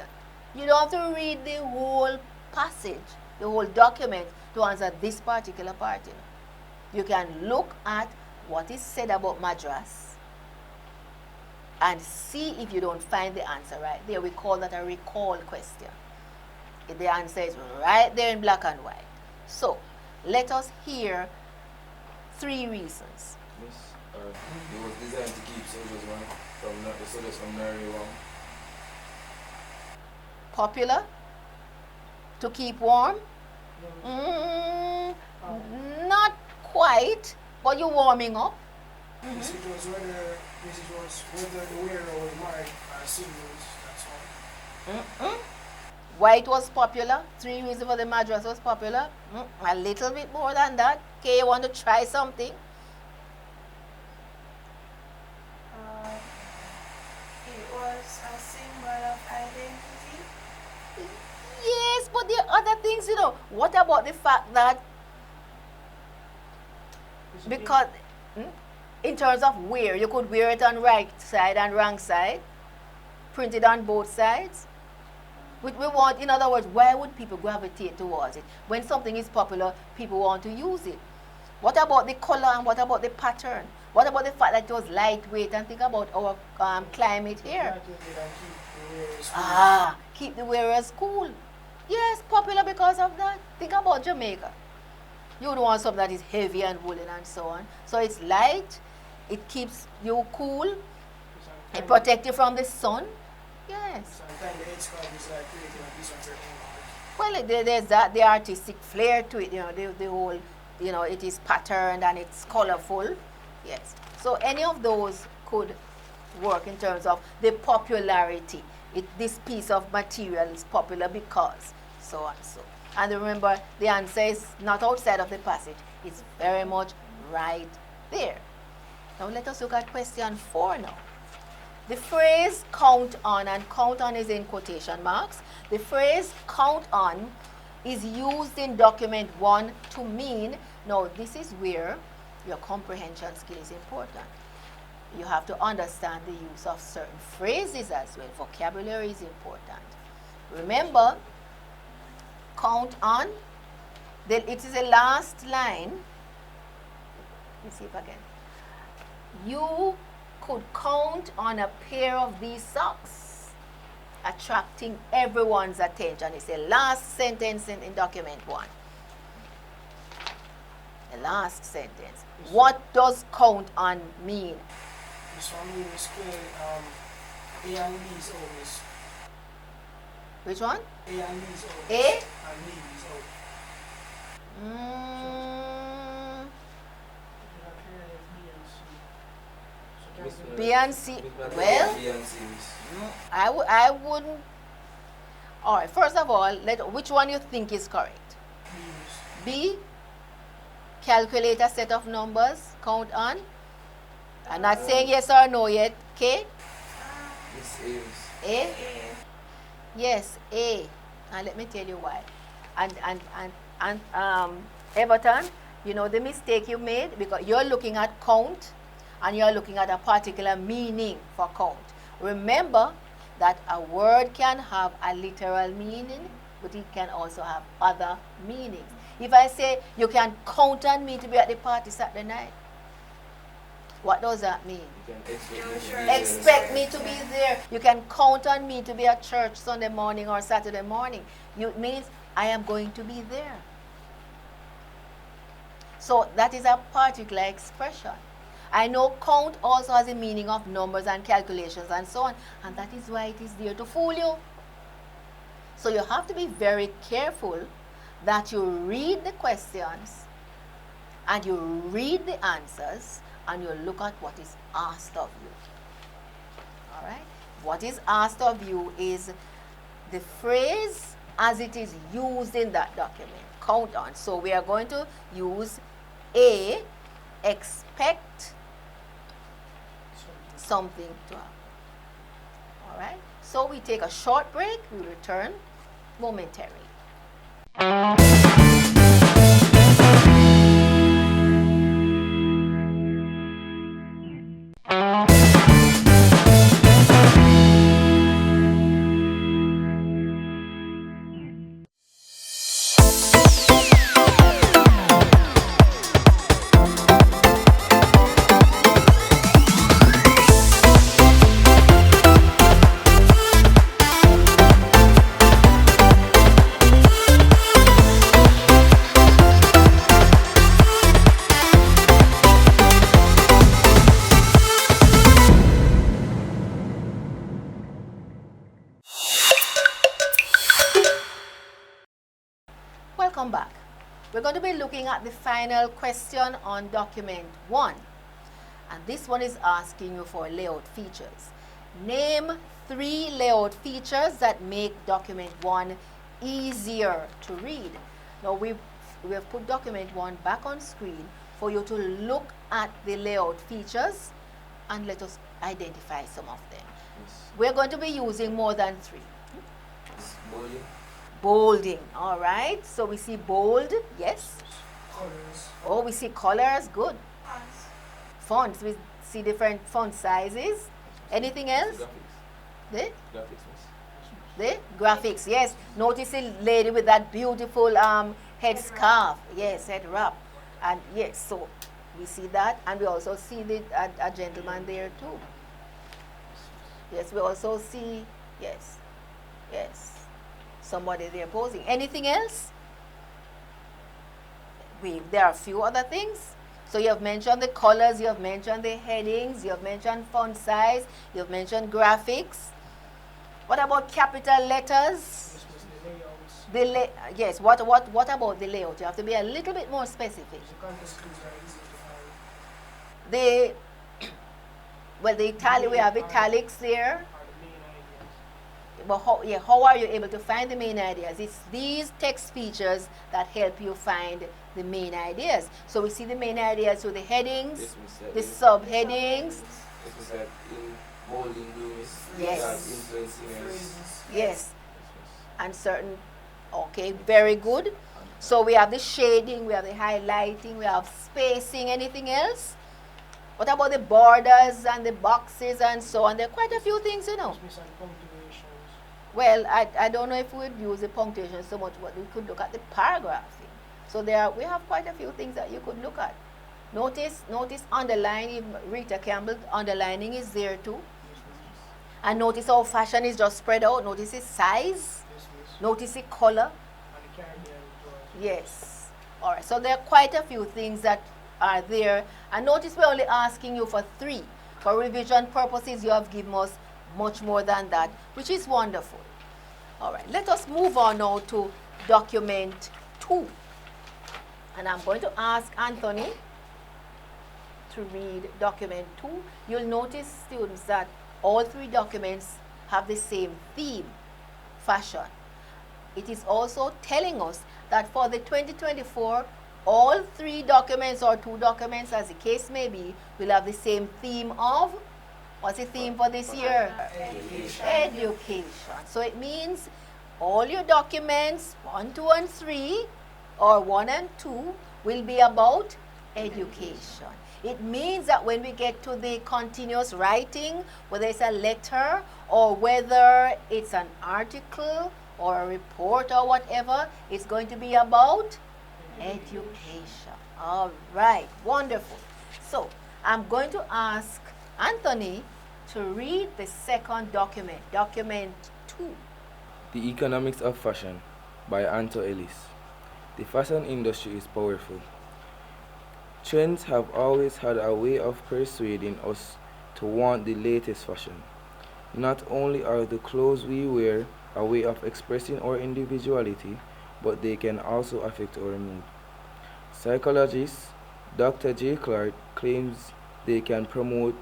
you don't have to read the whole passage, the whole document to answer this particular part. You can look at what is said about Madras and see if you don't find the answer right there. We call that a recall question. The answer is right there in black and white. So let us hear 3 reasons. Yes. It was designed to keep soldiers from Nari warm. Popular? To keep warm? Not quite, but you're warming up. Yes, it was whether the wearer was married or single, that's all. White was popular. 3 reasons for the Madras was popular. A little bit more than that. Okay, you want to try something? It was a symbol of identity. Yes, but there are other things, What about the fact that, because in terms of wear, you could wear it on right side and wrong side, printed on both sides. We want, in other words, why would people gravitate towards it? When something is popular, people want to use it. What about the color and what about the pattern? What about the fact that it was lightweight? And think about our climate here. Keep the wearers cool. Yes, popular because of that. Think about Jamaica. You would want something that is heavy and woolen and so on. So it's light, It keeps you cool. It Sometimes, protects you from the sun. Yes. sometimes the headscarf is like creating a piece of your own art. Well, there's that the artistic flair to it. The whole, it is patterned and it's colorful. Yes. So any of those could work in terms of the popularity. This piece of material is popular because so and so. And remember, the answer is not outside of the passage. It's very much right there. Now let us look at question 4 now. The phrase count on, and count on is in quotation marks. The phrase count on is used in document 1 to mean, now this is where your comprehension skill is important. You have to understand the use of certain phrases as well. Vocabulary is important. Remember, count on, it is the last line. Let me see if I can. You could count on a pair of these socks attracting everyone's attention. It's the last sentence in document 1. The last sentence. What does count on mean? This one means square, A and B is always. Which one? A and B is always. A? And B is always. B and C. Well, I wouldn't. All right. First of all, which one you think is correct? B. Calculate a set of numbers. Count on. I'm not saying yes or no yet. K. A. Yes, A. And let me tell you why. And Everton, the mistake you made because you're looking at count and you're looking at a particular meaning for count. Remember that a word can have a literal meaning, but it can also have other meanings. If I say you can count on me to be at the party Saturday night, what does that mean? Expect me to be there. You can count on me to be at church Sunday morning or Saturday morning. It means I am going to be there. So that is a particular expression. I know count also has a meaning of numbers and calculations and so on, and that is why it is there to fool you. So you have to be very careful that you read the questions and you read the answers and you look at what is asked of you. All right? What is asked of you is the phrase as it is used in that document. Count on. So we are going to use A, expect something to happen. All right? So we take a short break. We return momentarily. Welcome back. We're going to be looking at the final question on document 1. And this one is asking you for layout features. Name 3 layout features that make document 1 easier to read. Now we have put document 1 back on screen for you to look at the layout features and let us identify some of them. Yes. We're going to be using more than 3. It's bolding. Bolding, all right. So we see bold, yes. Colors. Oh, we see colors, good. Fonts. Fonts, we see different font sizes. Anything else? Graphics. The, Graphics, miss. the graphics, yes. Notice the lady with that beautiful head scarf, yes, head wrap. And yes, so we see that, and we also see a gentleman there too. Yes, we also see, yes, somebody there posing. Anything else? There are a few other things. So you have mentioned the colors, you have mentioned the headings, you have mentioned font size, you have mentioned graphics. What about capital letters? Yes, miss, the layouts. Yes, what about the layout? You have to be a little bit more specific. The context clues are easy to find. The we have italics there. Are the main ideas. But how are you able to find the main ideas? It's these text features that help you find the main ideas. So we see the main ideas through the headings, Yes, miss. the subheadings. Yes, miss. Like in bolding, blue, miss. Yes. That influencing us. Phrases. Yes, Yes, and certain. Okay, very good. So we have the shading, we have the highlighting, we have spacing. Anything else? What about the borders and the boxes and so on? There are quite a few things, you know. Yes, miss, and punctuations. Well, I don't know if we would use the punctuation so much, but we could look at the paragraphing. So we have quite a few things that you could look at. Notice underlining. Rita Campbell underlining is there too. Yes, miss. And notice how fashion is just spread out. Notice its size. Yes, miss. Notice the color. And the Caribbean as well. Yes. All right. So there are quite a few things that are there. And notice we're only asking you for 3. For revision purposes, you have given us much more than that, which is wonderful. All right. Let us move on now to document 2. And I'm going to ask Anthony to read document 2. You'll notice, students, that all 3 documents have the same theme, fashion. It is also telling us that for the 2024, all 3 documents or 2 documents, as the case may be, will have the same theme of, what's the theme for this year? Education. Education. So it means all your documents, 1, 2, and 3, or 1 and 2, will be about education. It means that when we get to the continuous writing, whether it's a letter or whether it's an article or a report or whatever, it's going to be about education. All right, wonderful. So I'm going to ask Anthony to read the second document, document 2. The Economics of Fashion by Anto Ellis. The fashion industry is powerful. Trends have always had a way of persuading us to want the latest fashion. Not only are the clothes we wear a way of expressing our individuality, but they can also affect our mood. Psychologist Dr. J. Clarke claims they can promote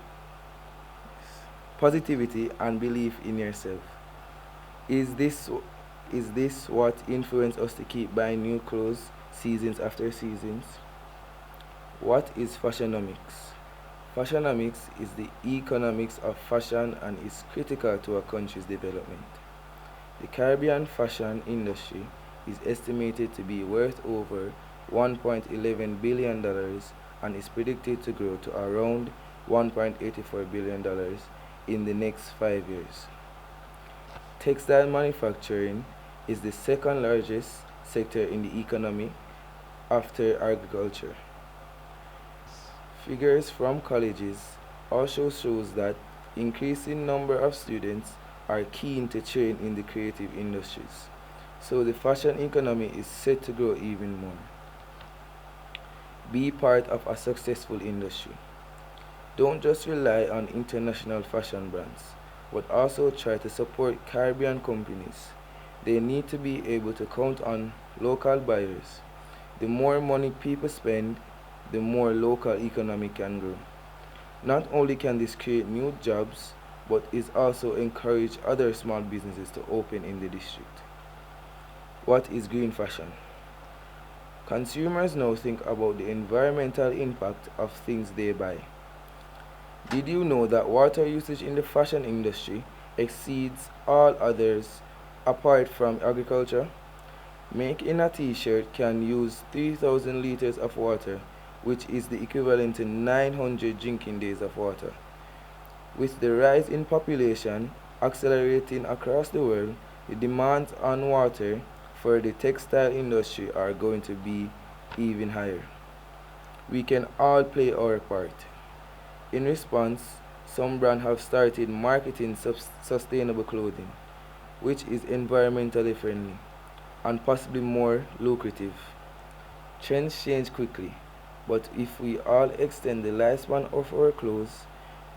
positivity and belief in yourself. Is this what influences us to keep buying new clothes seasons after seasons? What is fashionomics? Fashionomics is the economics of fashion and is critical to a country's development. The Caribbean fashion industry is estimated to be worth over $1.11 billion and is predicted to grow to around $1.84 billion in the next 5 years. Textile manufacturing is the second largest sector in the economy after agriculture. Figures from colleges also shows that increasing number of students are keen to train in the creative industries, so the fashion economy is set to grow even more. Be part of a successful industry. Don't just rely on international fashion brands, but also try to support Caribbean companies. They need to be able to count on local buyers. The more money people spend, the more local economy can grow. Not only can this create new jobs, but it also encourage other small businesses to open in the district. What is green fashion? Consumers now think about the environmental impact of things they buy. Did you know that water usage in the fashion industry exceeds all others apart from agriculture? Making a t-shirt can use 3,000 liters of water, which is the equivalent to 900 drinking days of water. With the rise in population accelerating across the world, the demands on water for the textile industry are going to be even higher. We can all play our part. In response, some brands have started marketing sustainable clothing, which is environmentally friendly and possibly more lucrative. Trends change quickly. But if we all extend the lifespan of our clothes,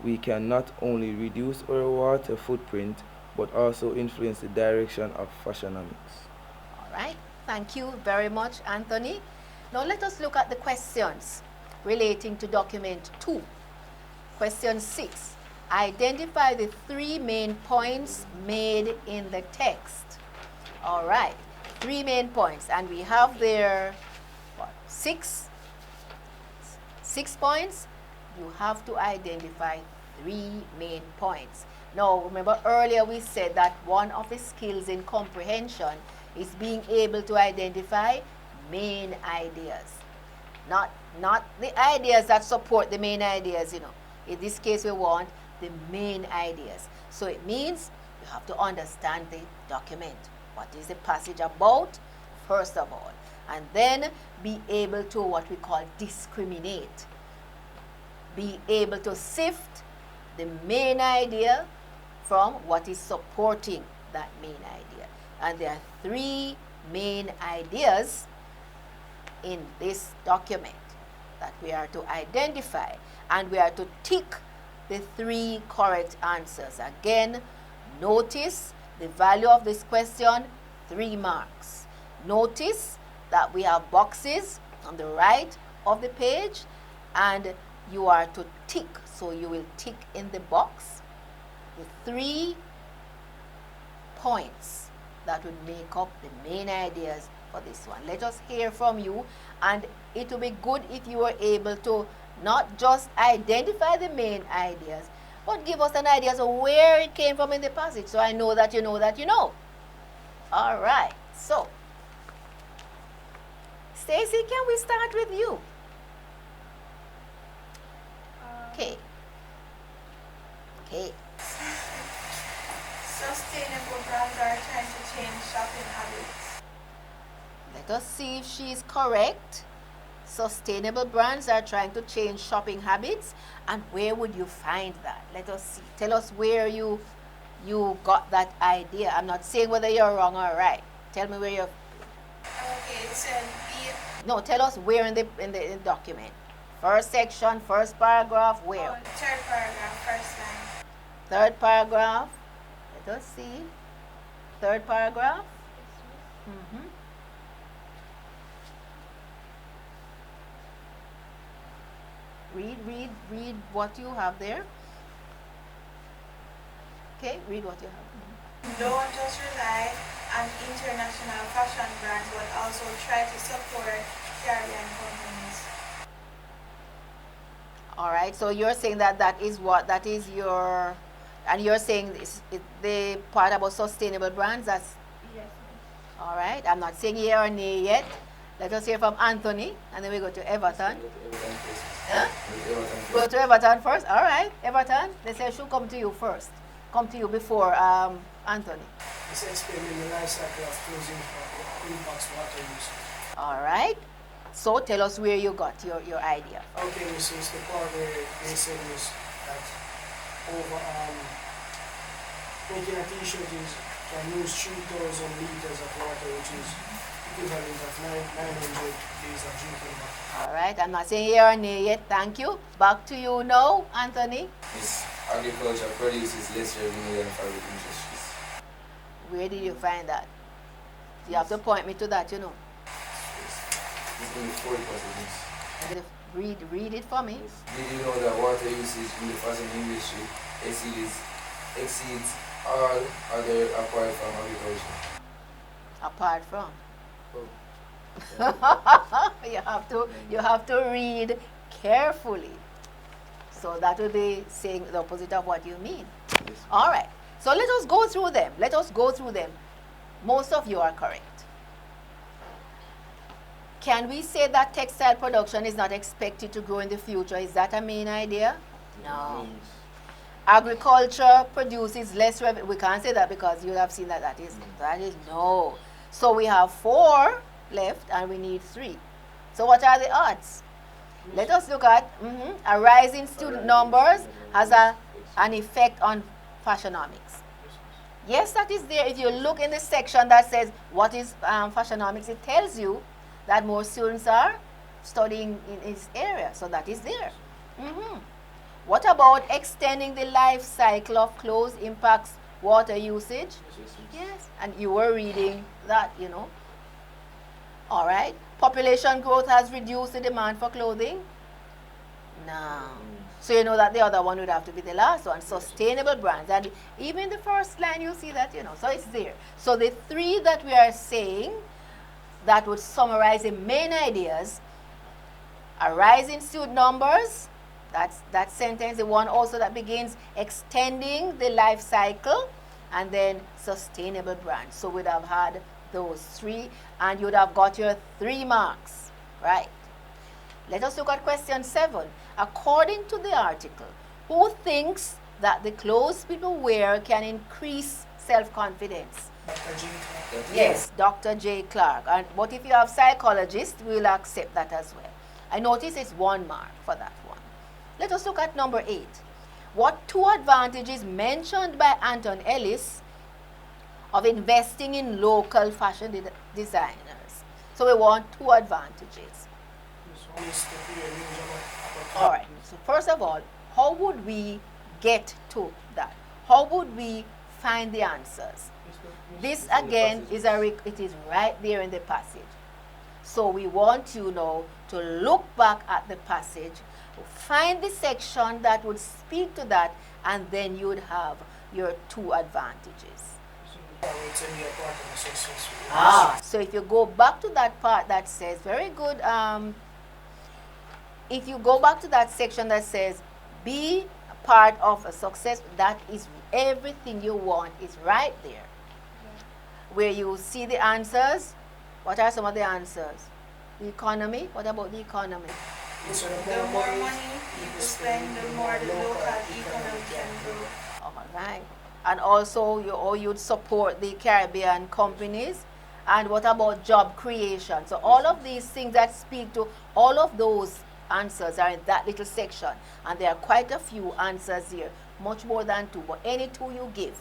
we can not only reduce our water footprint but also influence the direction of fashionomics. All right. Thank you very much, Anthony. Now let us look at the questions relating to document 2. Question 6. Identify the 3 main points made in the text. All right. 3 main points. And we have there, what, 6 points. You have to identify 3 main points. Now, remember earlier we said that one of the skills in comprehension is being able to identify main ideas. Not the ideas that support the main ideas, In this case, we want the main ideas. So it means you have to understand the document. What is the passage about, first of all? And then be able to what we call discriminate. Be able to sift the main idea from what is supporting that main idea. And there are 3 main ideas in this document that we are to identify, and we are to tick the 3 correct answers. Again, notice the value of this question, 3 marks. Notice that we have boxes on the right of the page, and you are to tick. So you will tick in the box the 3 points that would make up the main ideas for this one. Let us hear from you, and it will be good if you were able to not just identify the main ideas, but give us an idea of where it came from in the passage, so I know that you know that you know. All right, so Stacy, can we start with you? Okay. Sustainable brands are trying to change shopping habits. Let us see if she is correct. Sustainable brands are trying to change shopping habits. And where would you find that? Let us see. Tell us where you got that idea. I'm not saying whether you're wrong or right. Tell me where you're. Okay, it said No, tell us where in the document. First section, first paragraph, where? third paragraph, first line. Third paragraph. Let us see. Third paragraph. Read what you have there. Okay, read what you have. Don't just rely on international fashion brands, but also try to support Caribbean companies. All right, so you're saying that is your, and you're saying the part about sustainable brands, that's, Yes. all right. I'm not saying yeah or nay yet. Let us hear from Anthony, and then we go to Everton. Huh? Go to Everton first. All right, Everton. They say should come to you first. Come to you before Anthony. It's explaining the life cycle of closing impacts water use. All right. So tell us where you got your idea. Okay, this is the part where they said was that over making a t-shirt can use 3,000 liters of water, which is equivalent of 900 days of drinking water. All right. I'm not saying yeah or nay yet. Thank you. Back to you now, Anthony. Yes, agriculture produces less revenue than private industries. Where did you find that? You have to point me to that, Yes. It's only 40%. Read it for me. Yes. Did you know that water usage in the fashion industry exceeds all other apart from agriculture? Apart from. Oh. you have to read carefully. So that will be saying the opposite of what you mean. Yes. All right. So let us go through them. Most of you are correct. Can we say that textile production is not expected to grow in the future? Is that a main idea? No. Agriculture produces less revenue. We can't say that because you have seen that is no. So we have 4 left and we need 3. So what are the odds? Let us look at a rise in student numbers has an effect on fashionomics. Yes, that is there. If you look in the section that says what is fashionomics, it tells you that more students are studying in his area. So that is there. Mhm. What about extending the life cycle of clothes impacts water usage? Yes, and you were reading that, All right. Population growth has reduced the demand for clothing? No. So you know that the other one would have to be the last one, sustainable brands. And even the first line you see that, so it's there. So the three that we are saying that would summarize the main ideas: a rise in student numbers, that's that sentence, the one also that begins extending the life cycle, and then sustainable brands. So we'd have had those three, and you'd have got your 3 marks, right? Let us look at question 7. According to the article, who thinks that the clothes people wear can increase self-confidence? Dr. J. Clarke. Yes, Dr. J. Clarke. But if you have psychologists, we'll accept that as well. I notice it's 1 mark for that one. Let us look at number 8. What 2 advantages mentioned by Anton Ellis of investing in local fashion designers? So we want 2 advantages. All right. So first of all, how would we get to that? How would we find the answers? This again is it is right there in the passage. So we want you now to look back at the passage, find the section that would speak to that, and then you would have your 2 advantages. So if you go back to that part that says, very good, if you go back to that section that says, be a part of a success, that is everything you want is right there. Where you see the answers. What are some of the answers? The economy. What about the economy? The more money people spend, the more the local economy can grow. All right. And also, you'd support the Caribbean companies. And what about job creation? So all of these things that speak to all of those answers are in that little section. And there are quite a few answers here, much more than 2. But any 2 you give,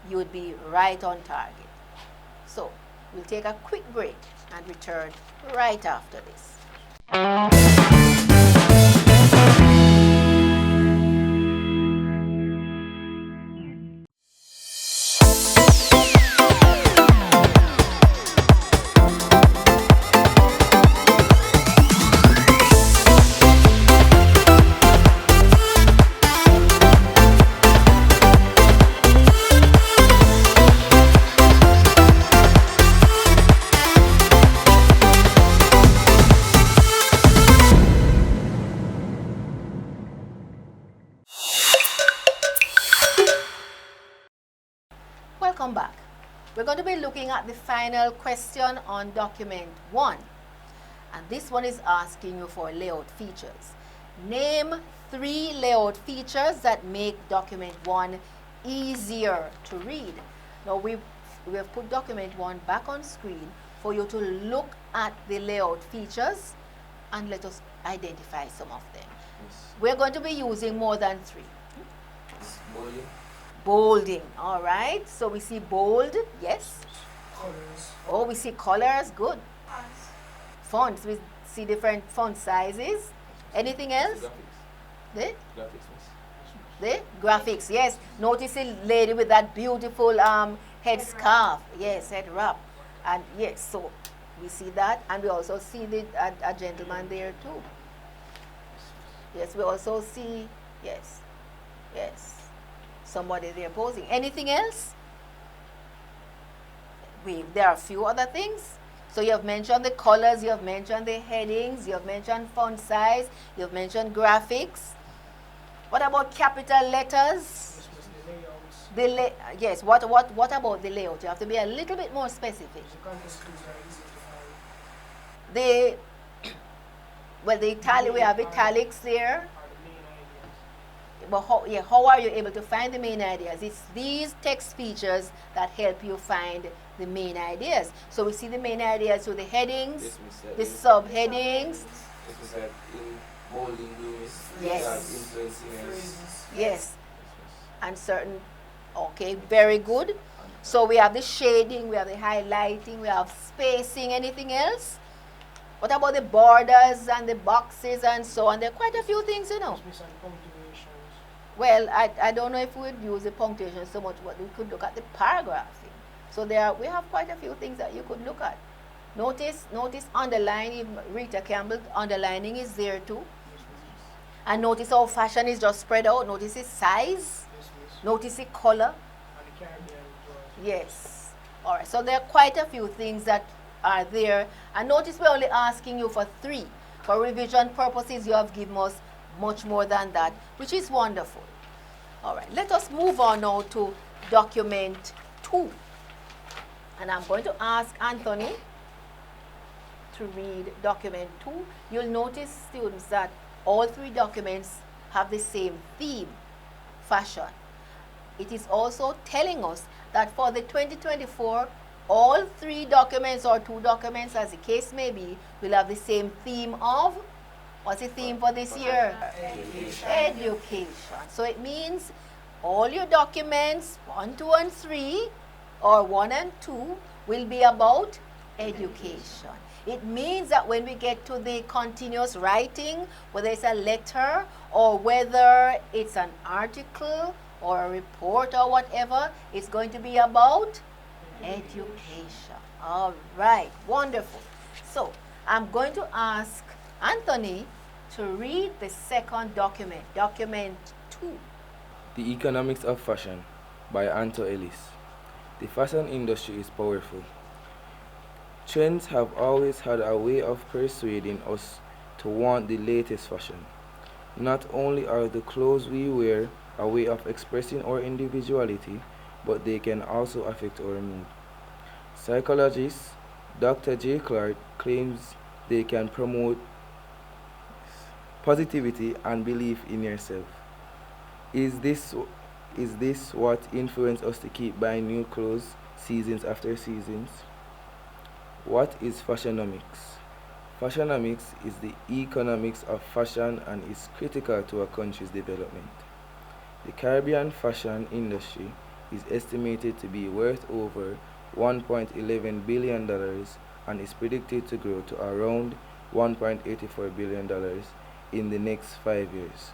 you would be right on target. So we'll take a quick break and return right after this. Welcome back. We're going to be looking at the final question on document 1. And this one is asking you for layout features. Name 3 layout features that make document 1 easier to read. Now we have put document 1 back on screen for you to look at the layout features and let us identify some of them. Yes. We're going to be using more than 3. It's bolding. Bolding, all right. So we see bold, yes. Colors. Oh, we see colors, good. Fonts. Fonts, we see different font sizes. Anything else? Graphics. The, Graphics, miss. the graphics, yes. Notice the lady with that beautiful head scarf. Yes, head wrap. And yes, so we see that. And we also see a gentleman there too. Yes, we also see, yes, somebody there posing. Anything else? There are a few other things. So you have mentioned the colors, you have mentioned the headings, you have mentioned font size, you have mentioned graphics. What about capital letters? Yes, what about the layout? You have to be a little bit more specific. The we have italics there. But how are you able to find the main ideas? It's these text features that help you find the main ideas. So we see the main ideas through the headings, the subheadings. In bolding, Yes. influencing. Yes. And certain, okay, very good. So we have the shading, we have the highlighting, we have spacing. Anything else? What about the borders and the boxes and so on? There are quite a few things, you know. Just miss on punctuations. Well, I don't know if we'd use the punctuation so much, but we could look at the paragraphing. So we have quite a few things that you could look at. Notice underlining. Rita Campbell underlining is there too. Yes, miss. And notice how fashion is just spread out. Notice its size. Yes, miss. Notice the color. And the Caribbean as well. Yes. All right. So there are quite a few things that are there. And notice we're only asking you for 3. For revision purposes, you have given us much more than that, which is wonderful. All right. Let us move on now to document 2. And I'm going to ask Anthony to read document 2. You'll notice, students, that all 3 documents have the same theme, fashion. It is also telling us that for the 2024, all 3 documents or 2 documents, as the case may be, will have the same theme of, what's the theme for this year? Education. So it means all your documents 1, 2, and 3, or 1 and 2, will be about education. It means that when we get to the continuous writing, whether it's a letter or whether it's an article or a report or whatever, it's going to be about education. All right, wonderful. So I'm going to ask Anthony to read the second document, document 2. The Economics of Fashion by Anto Ellis. The fashion industry is powerful. Trends have always had a way of persuading us to want the latest fashion. Not only are the clothes we wear a way of expressing our individuality, but they can also affect our mood. Psychologist Dr. J. Clarke claims they can promote positivity and belief in yourself. Is this what influences us to keep buying new clothes seasons after seasons? What is fashionomics? Fashionomics is the economics of fashion and is critical to a country's development. The Caribbean fashion industry is estimated to be worth over $1.11 billion and is predicted to grow to around $1.84 billion in the next 5 years.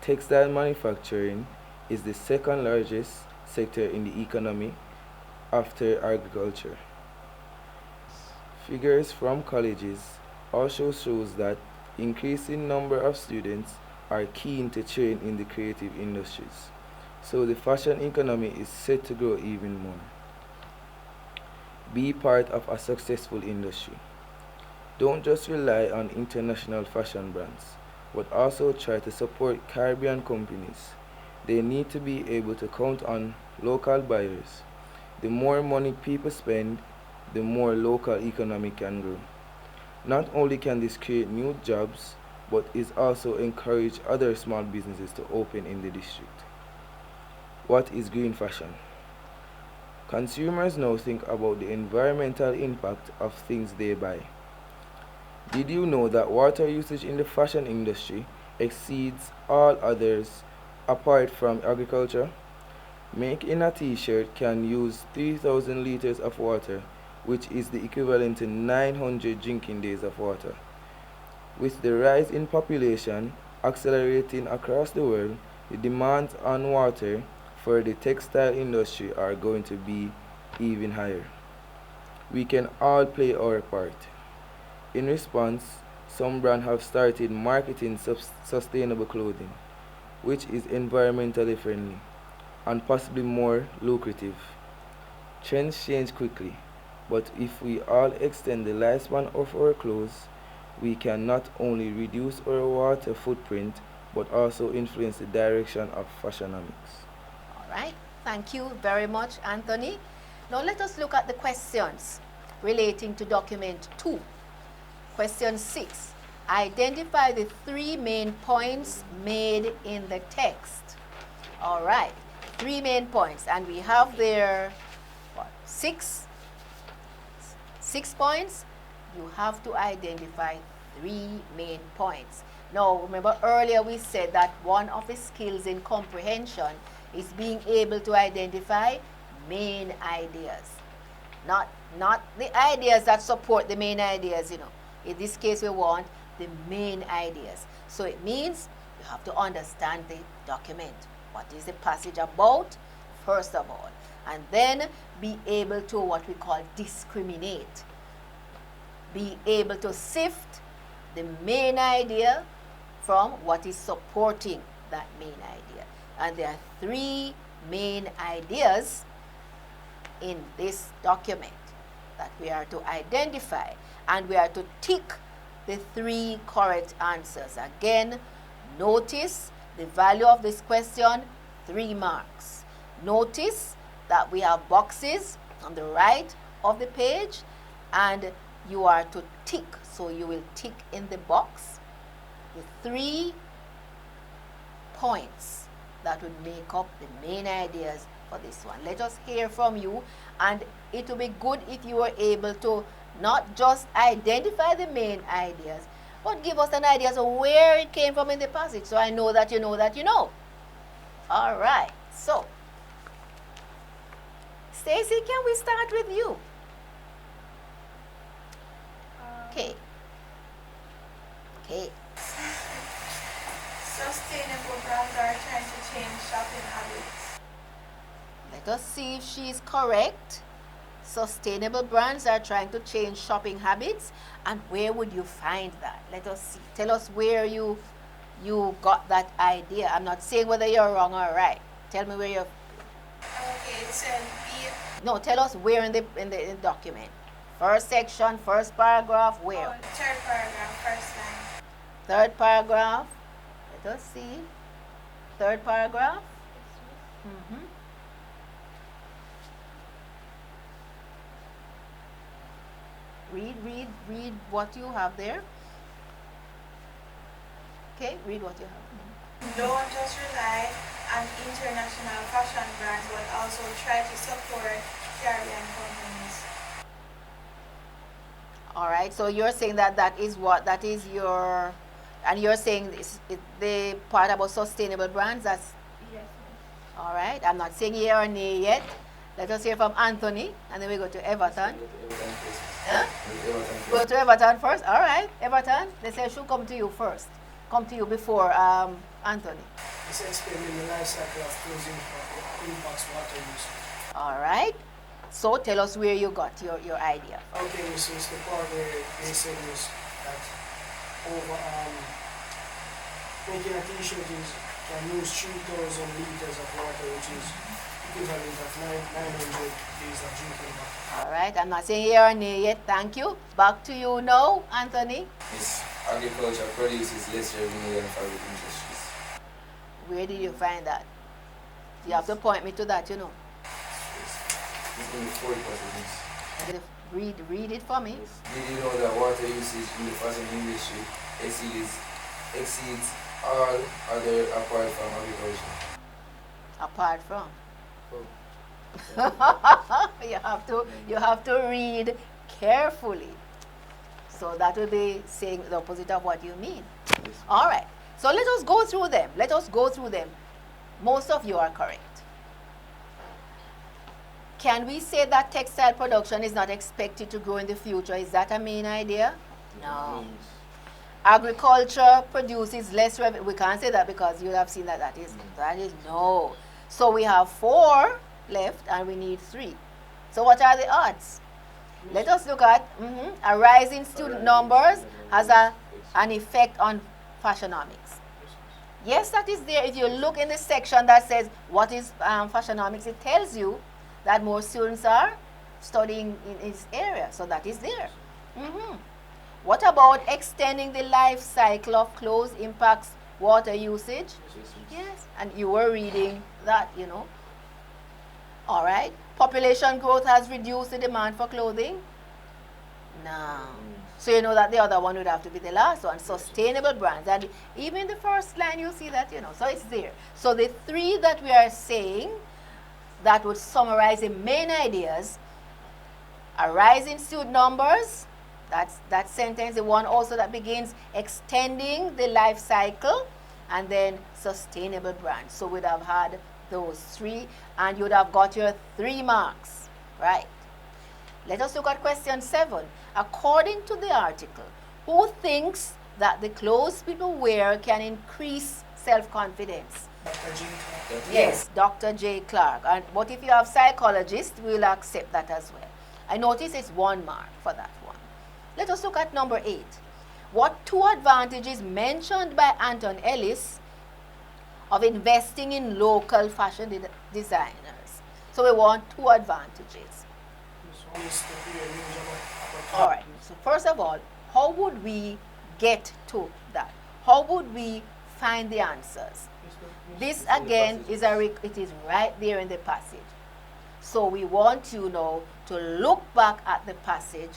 Textile manufacturing is the second largest sector in the economy after agriculture. Figures from colleges also shows that increasing number of students are keen to train in the creative industries, so the fashion economy is set to grow even more. Be part of a successful industry. Don't just rely on international fashion brands, but also try to support Caribbean companies. They need to be able to count on local buyers. The more money people spend, the more local economy can grow. Not only can this create new jobs, but it also encourage other small businesses to open in the district. What is green fashion? Consumers now think about the environmental impact of things they buy. Did you know that water usage in the fashion industry exceeds all others apart from agriculture? Making a t-shirt can use 3,000 liters of water, which is the equivalent to 900 drinking days of water. With the rise in population accelerating across the world, the demands on water for the textile industry are going to be even higher. We can all play our part. In response, some brands have started marketing sustainable clothing, which is environmentally friendly and possibly more lucrative. Trends change quickly, but if we all extend the lifespan of our clothes, we can not only reduce our water footprint, but also influence the direction of fashionomics. All right. Thank you very much, Anthony. Now let us look at the questions relating to document 2. Question 6. Identify the 3 main points made in the text. All right. 3 main points. And we have there, what, 6 points. You have to identify 3 main points. Now, remember earlier we said that one of the skills in comprehension is being able to identify main ideas. Not not the ideas that support the main ideas, In this case, we want the main ideas. So it means you have to understand the document. What is the passage about, first of all? And then be able to what we call discriminate. Be able to sift the main idea from what is supporting that main idea. And there are 3 main ideas in this document that we are to identify, and we are to tick the 3 correct answers. Again, notice the value of this question, 3 marks. Notice that we have boxes on the right of the page, and you are to tick. So you will tick in the box the 3 points that would make up the main ideas for this one. Let us hear from you, and it would be good if you were able to not just identify the main ideas, but give us an idea of where it came from in the passage, so I know that you know that you know. All right, so Stacy, can we start with you? Okay. Sustainable brands are trying to change shopping habits. Let us see if she is correct. Sustainable brands are trying to change shopping habits. And where would you find that? Let us see. Tell us where you got that idea. I'm not saying whether you're wrong or right. Tell me where you're. Okay, it said No, tell us where in the document. First section, first paragraph, where? third paragraph, first line. Third paragraph. Let us see. Third paragraph. Read what you have there. Okay, read what you have. Don't just rely on international fashion brands, but also try to support Caribbean companies. All right, so you're saying that is your, and you're saying the part about sustainable brands, that's, Yes. all right. I'm not saying yeah or nay yet. Let us hear from Anthony, and then we go to Everton. Huh? Go to Everton first. All right, Everton. They say should come to you first. Come to you before Anthony. It's explaining the life cycle of closing impacts water use. All right. So tell us where you got your idea. Okay, so it's the part where they said was that over making a t-shirt can use 3,000 liters of water, which is equivalent of 900 days of drinking water. All right. I'm not saying yeah or nay yet. Thank you. Back to you now, Anthony. Yes, agriculture produces less revenue than private industries. Where did you find that? You have to point me to that, It's only 40%. Read it for me. Did you know that water usage in the fashion industry exceeds all other apart from agriculture? Apart from. Oh. you have to read carefully. So that will be saying the opposite of what you mean. Yes. All right. So let us go through them. Most of you are correct. Can we say that textile production is not expected to grow in the future? Is that a main idea? No. Agriculture produces less revenue. We can't say that because you have seen that is no. So we have 4 left and we need 3. So what are the odds? Let us look at a rise in student numbers has an effect on fashionomics. Yes, that is there. If you look in the section that says what is fashionomics, it tells you that more students are studying in this area. So that is there. What about extending the life cycle of clothes impacts water usage? Yes, and you were reading that, All right. Population growth has reduced the demand for clothing? No. So you know that the other one would have to be the last one, sustainable brands. And even in the first line, you'll see that, so it's there. So the 3 that we are saying that would summarize the main ideas: a rise in student numbers, that's that sentence, the one also that begins extending the life cycle, and then sustainable brands. So we'd have had those 3, and you'd have got your 3 marks, right? Let us look at question 7. According to the article, who thinks that the clothes people wear can increase self-confidence? Dr. J. Clarke. Yes, Dr. J. Clarke. But if you have psychologists, we'll accept that as well. I notice it's 1 mark for that one. Let us look at number 8. What 2 advantages mentioned by Anton Ellis of investing in local fashion designers? So we want 2 advantages. This one is to create a range of All right. So first of all, how would we get to that? How would we find the answers? This again is it is right there in the passage. So we want you now to look back at the passage,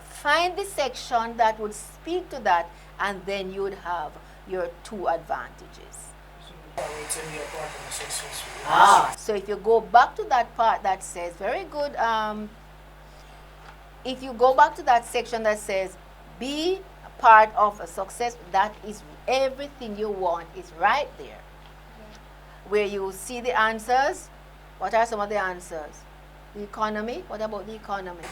find the section that would speak to that, and then you would have your 2 advantages. So if you go back to that part that says, very good, if you go back to that section that says, be part of a success, that is everything you want is right there. Where you see the answers, what are some of the answers? The economy, what about the economy?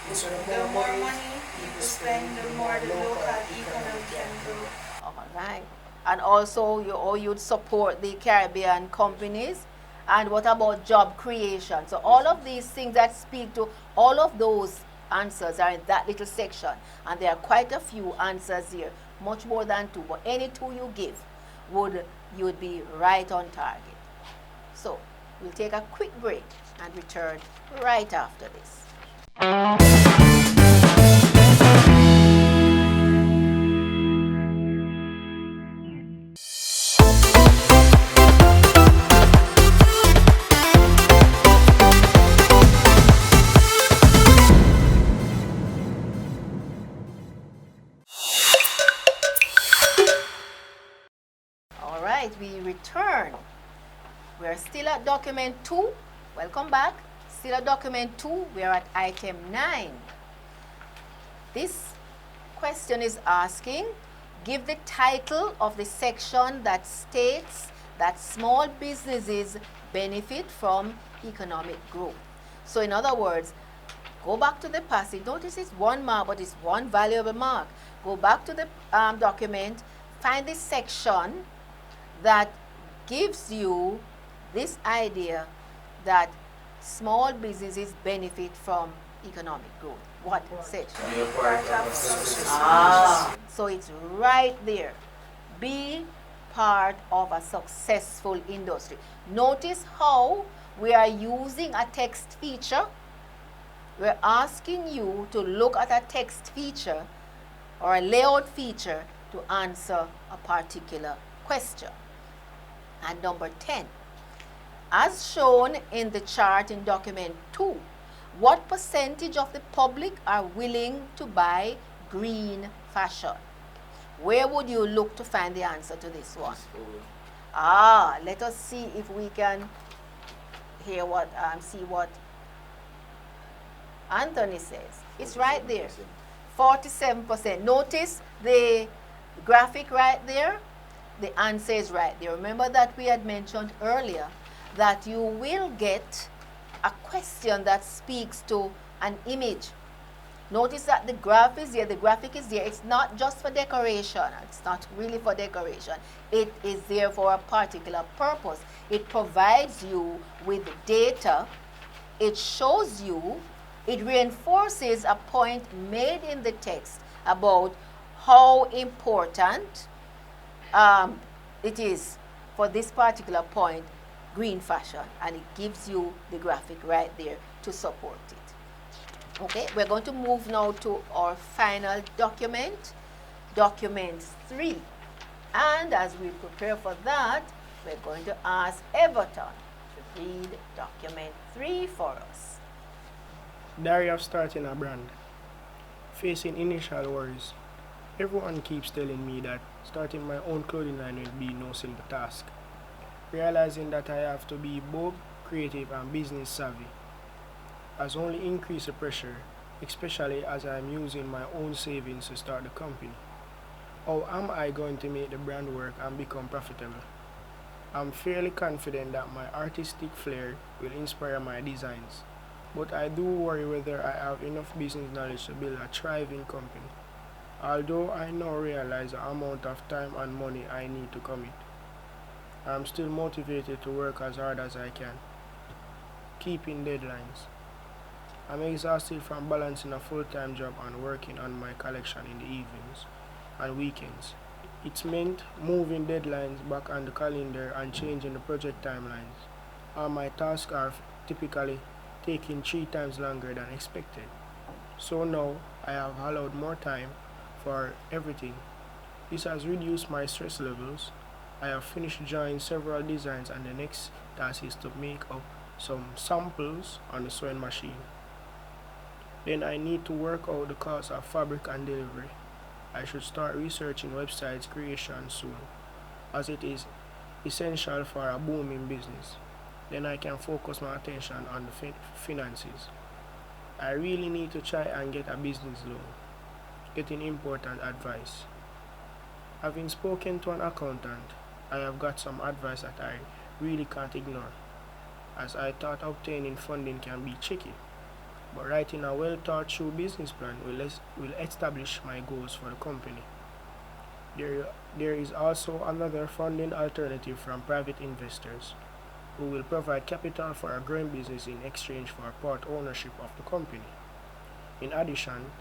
The more money people spend, the more the local economy can grow. All right. And also, you'd support the Caribbean companies. And what about job creation? So all of these things that speak to all of those answers are in that little section. And there are quite a few answers here, much more than 2. But any 2 you give, you would be right on target. So we'll take a quick break and return right after this. All right, we return. We're still at document 2. Welcome back. Still at document 2. We're at item 9. This question is asking, give the title of the section that states that small businesses benefit from economic growth. So in other words, go back to the passage. Notice it's 1 mark, but it's 1 valuable mark. Go back to the document, find the section that gives you this idea that small businesses benefit from economic growth. What section? So it's right there. Be part of a successful industry. Notice how we are using a text feature. We're asking you to look at a text feature or a layout feature to answer a particular question. And number 10, as shown in the chart in document 2, what percentage of the public are willing to buy green fashion? Where would you look to find the answer to this one? Let us see if we can hear what, see what Anthony says. It's right there, 47%. Notice the graphic right there. The answer is right there. Remember that we had mentioned earlier that you will get a question that speaks to an image. Notice that the graph is there, the graphic is there. It's not just for decoration. It's not really for decoration. It is there for a particular purpose. It provides you with data. It shows you, it reinforces a point made in the text about how important it is for this particular point, green fashion, and it gives you the graphic right there to support it. Okay, we're going to move now to our final document, document 3. And as we prepare for that, we're going to ask Everton to read document 3 for us. Diary of starting a brand. Facing initial worries. Everyone keeps telling me that starting my own clothing line will be no simple task. Realizing that I have to be both creative and business savvy has only increased the pressure, especially as I am using my own savings to start the company. How am I going to make the brand work and become profitable? I'm fairly confident that my artistic flair will inspire my designs. but I do worry whether I have enough business knowledge to build a thriving company. Although I now realize the amount of time and money I need to commit, I am still motivated to work as hard as I can, keeping deadlines. I'm exhausted from balancing a full-time job and working on my collection in the evenings and weekends. It's meant moving deadlines back on the calendar and changing the project timelines. All my tasks are typically taking 3 times longer than expected. So now I have allowed more time for everything. This has reduced my stress levels. I have finished drawing several designs and the next task is to make up some samples on the sewing machine. Then I need to work out the cost of fabric and delivery. I should start researching websites creation soon, as it is essential for a booming business. Then I can focus my attention on the finances. I really need to try and get a business loan, getting important advice. Having spoken to an accountant, I have got some advice that I really can't ignore, as I thought obtaining funding can be tricky. But writing a well thought through business plan will establish my goals for the company. There is also another funding alternative from private investors who will provide capital for a growing business in exchange for part ownership of the company. In addition,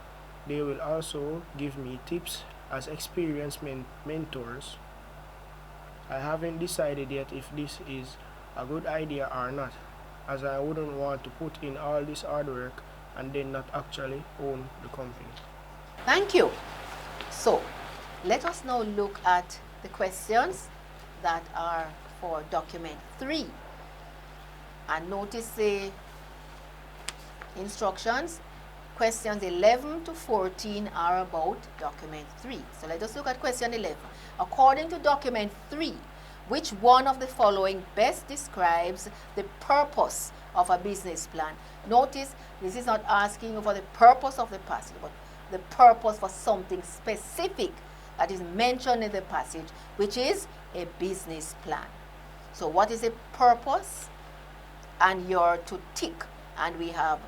they will also give me tips as experienced mentors. I haven't decided yet if this is a good idea or not, as I wouldn't want to put in all this hard work and then not actually own the company. Thank you. So, let us now look at the questions that are for document 3. And notice the instructions. Questions 11 to 14 are about document 3. So let us look at question 11. According to document 3, which one of the following best describes the purpose of a business plan? Notice this is not asking you for the purpose of the passage, but the purpose for something specific that is mentioned in the passage, which is a business plan. So what is the purpose? And you're to tick. And we have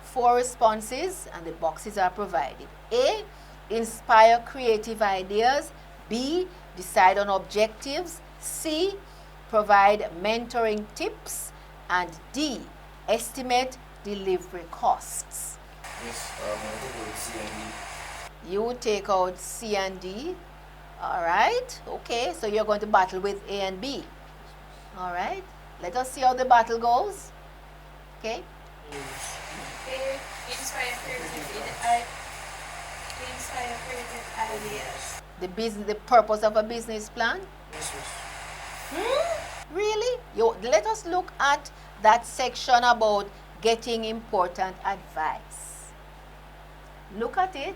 4 responses and the boxes are provided. A, inspire creative ideas. B, decide on objectives. C, provide mentoring tips. And D, estimate delivery costs. Yes, I think with C and D. You take out C and D. All right. Okay, so you're going to battle with A and B. All right. Let us see how the battle goes. Okay. Inspire creative ideas. The purpose of a business plan. Yes, Really? Let us look at that section about getting important advice. Look at it.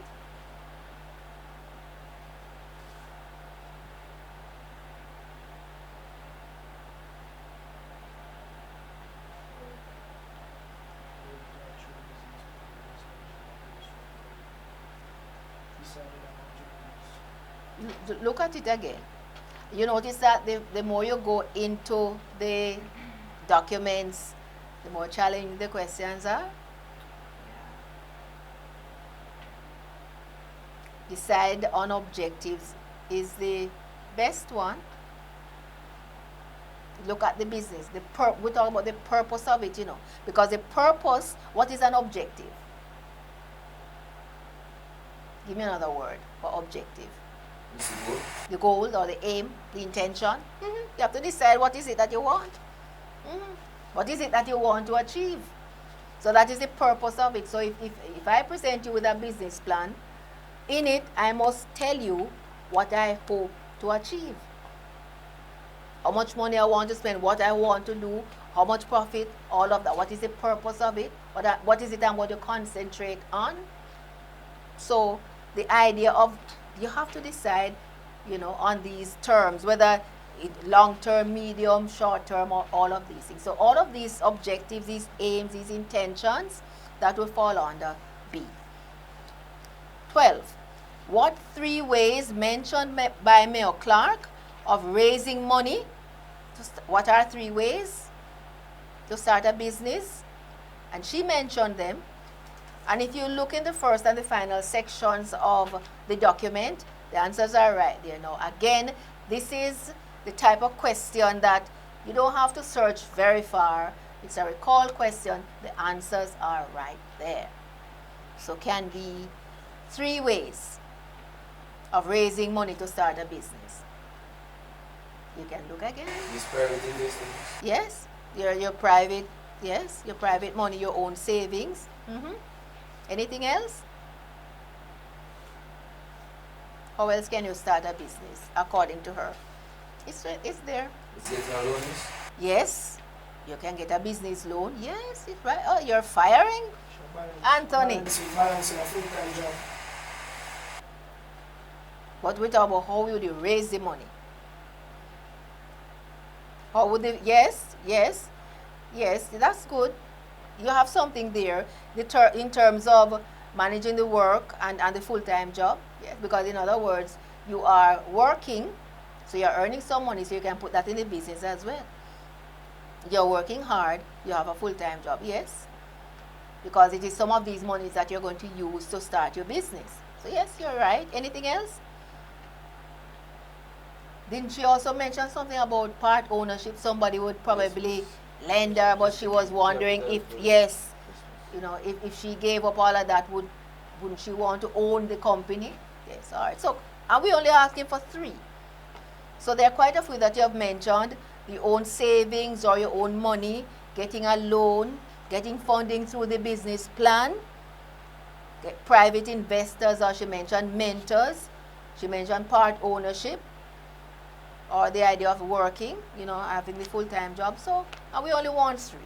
Look at it again. You notice that the more you go into the documents, the more challenging the questions are. Decide on objectives is the best one. Look at the business. We're talking about the purpose of it, because the purpose, what is an objective? Give me another word for objective. The goal or the aim, the intention. You have to decide what is it that you want. What is it that you want to achieve? So that is the purpose of it. So if I present you with a business plan, in it I must tell you what I hope to achieve. How much money I want to spend, what I want to do, how much profit, all of that. What is the purpose of it? What is it I'm going to concentrate on? So the idea of you have to decide, on these terms, whether long-term, medium, short-term, or all of these things. So all of these objectives, these aims, these intentions, that will fall under B. 12. What 3 ways mentioned by Mayor Clarke of raising money? What are 3 ways to start a business? And she mentioned them. And if you look in the first and the final sections of the document, the answers are right there. Now, again, this is the type of question that you don't have to search very far. It's a recall question. The answers are right there. So can be 3 ways of raising money to start a business. You can look again. This private investment. Yes, your private, yes, your private money, your own savings. Anything else? How else can you start a business according to her? It's there. It's getting a loan, miss. Yes, you can get a business loan. Yes, it's right. Oh, you're firing? Anthony. Balancing a full-time job. But we talk about how would you raise the money? How would they, yes, that's good. You have something there in terms of managing the work and the full-time job. Yes, because in other words, you are working, so you're earning some money, so you can put that in the business as well. You're working hard, you have a full-time job, yes. Because it is some of these monies that you're going to use to start your business. So yes, you're right. Anything else? Didn't she also mention something about part ownership? Somebody would probably lend her, but she was wondering if, yes, you know, if she gave up all of that, wouldn't she want to own the company? Yes, all right. So, and we only asking for 3. So there are quite a few that you have mentioned. Your own savings or your own money, getting a loan, getting funding through the business plan, get private investors, or she mentioned mentors. She mentioned part ownership, or the idea of working, you know, having the full-time job. So, and we only want 3.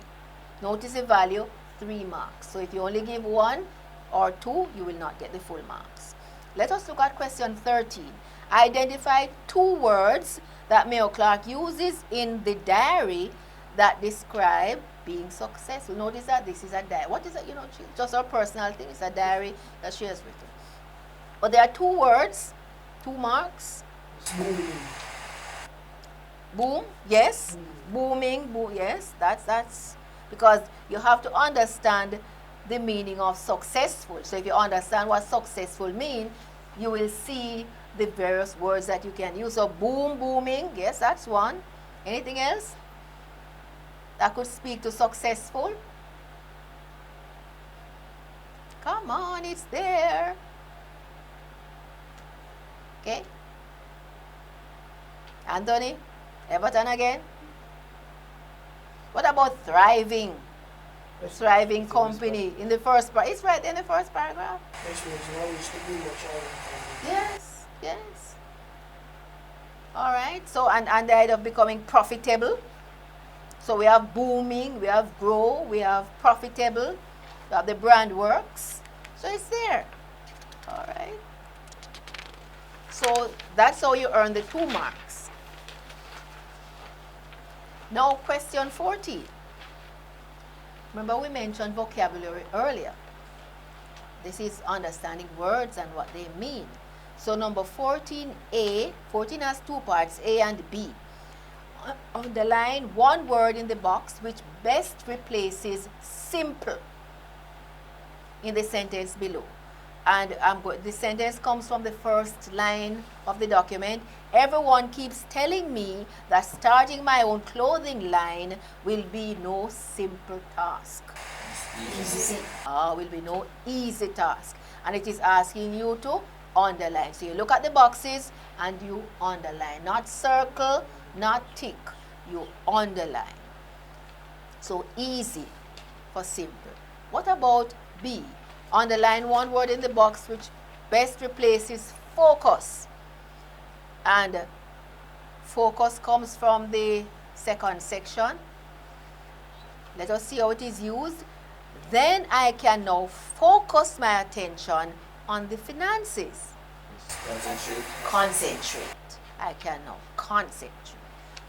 Notice the value, 3 marks. So if you only give 1 or 2, you will not get the full marks. Let us look at question 13. Identify 2 words that Mayor Clarke uses in the diary that describe being successful. Notice that this is a diary. What is it? You know, just her personal thing. It's a diary that she has written. But there are 2 words, 2 marks. Boom, yes. Booming, yes. That's because you have to understand the meaning of successful. So if you understand what successful means, you will see the various words that you can use. So boom, booming, yes, that's one. Anything else that could speak to successful? Come on, it's there. Okay. Anthony, Everton again. What about thriving? Thriving company in the first part. It's right in the first paragraph. Yes, yes. All right. So, and the idea of becoming profitable. So we have booming, we have grow, we have profitable, we have the brand works. So it's there. All right. So that's how you earn the 2 marks. Now question 14. Remember we mentioned vocabulary earlier. This is understanding words and what they mean. So number 14A, 14 has 2 parts, A and B. Underline 1 word in the box which best replaces simple in the sentence below. And the sentence comes from the first line of the document. Everyone keeps telling me that starting my own clothing line will be no simple task. Will be no easy task. And it is asking you to underline. So you look at the boxes and you underline. Not circle, not tick. You underline. So easy for simple. What about B? Underline 1 word in the box which best replaces focus. And focus comes from the second section. Let us see how it is used. Then I can now focus my attention on the finances. Concentrate. Concentrate. I can now concentrate.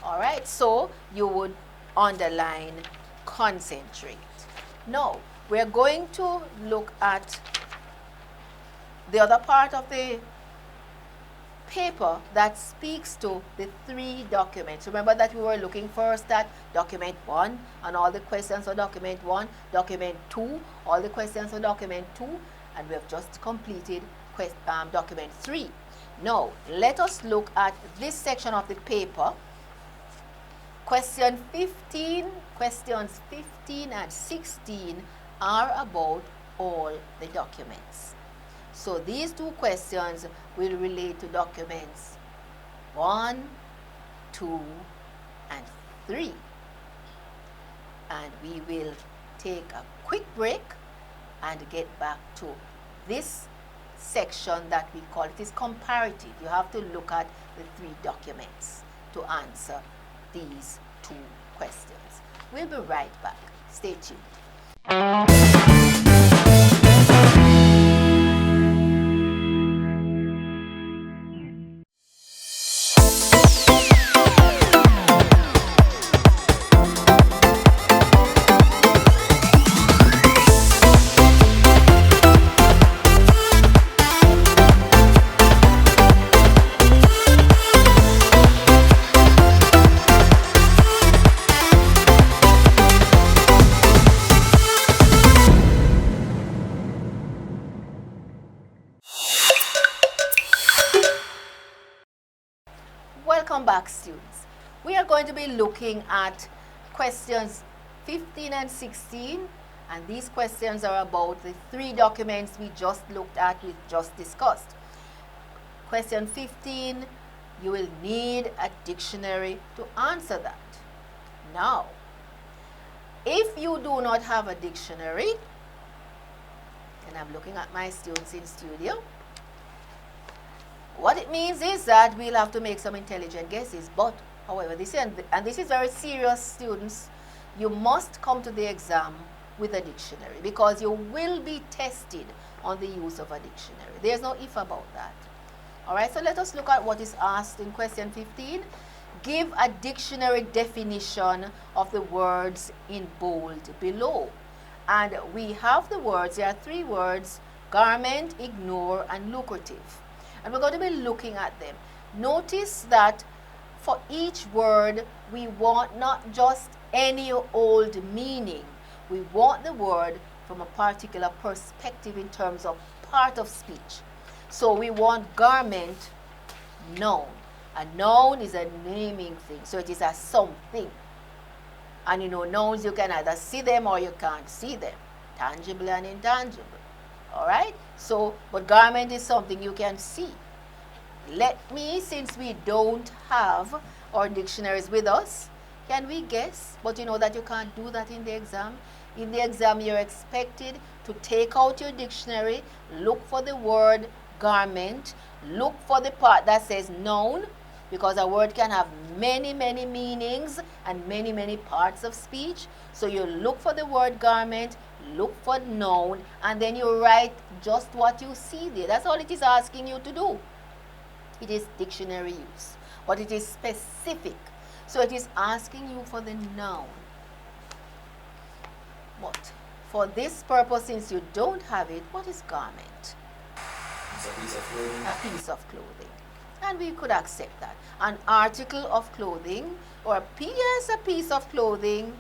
All right, so you would underline concentrate. Now, we're going to look at the other part of the paper that speaks to the 3 documents. Remember that we were looking first at document 1 and all the questions for document 1, document 2, all the questions for document 2, and we have just completed document 3. Now, let us look at this section of the paper. Questions 15 and 16 are about all the documents. So these 2 questions will relate to documents 1, 2, and 3. And we will take a quick break and get back to this section that we call it is comparative. You have to look at the 3 documents to answer these 2 questions. We'll be right back. Stay tuned. Welcome back, students. We are going to be looking at questions 15 and 16, and these questions are about the 3 documents we just looked at, we just discussed. Question 15, you will need a dictionary to answer that. Now, if you do not have a dictionary, and I'm looking at my students in studio, what it means is that we'll have to make some intelligent guesses. But, however, this is very serious, students. You must come to the exam with a dictionary because you will be tested on the use of a dictionary. There's no if about that. All right, so let us look at what is asked in question 15. Give a dictionary definition of the words in bold below. And we have the words, there are 3 words, garment, ignore, and lucrative. And we're going to be looking at them. Notice that for each word, we want not just any old meaning. We want the word from a particular perspective in terms of part of speech. So we want garment, noun. A noun is a naming thing, so it is a something. And you know, nouns, you can either see them or you can't see them. Tangible and intangible. All right? So, but garment is something you can see. Let me, since we don't have our dictionaries with us, can we guess? But you know that you can't do that in the exam. In the exam, you're expected to take out your dictionary, look for the word garment, look for the part that says noun, because a word can have many, many meanings and many, many parts of speech. So you look for the word garment, look for noun, and then you write just what you see there. That's all it is asking you to do. It is dictionary use, but it is specific. So it is asking you for the noun. But for this purpose, since you don't have it, what is garment? It's a piece of clothing. A piece of clothing. And we could accept that. An article of clothing, or a piece of clothing,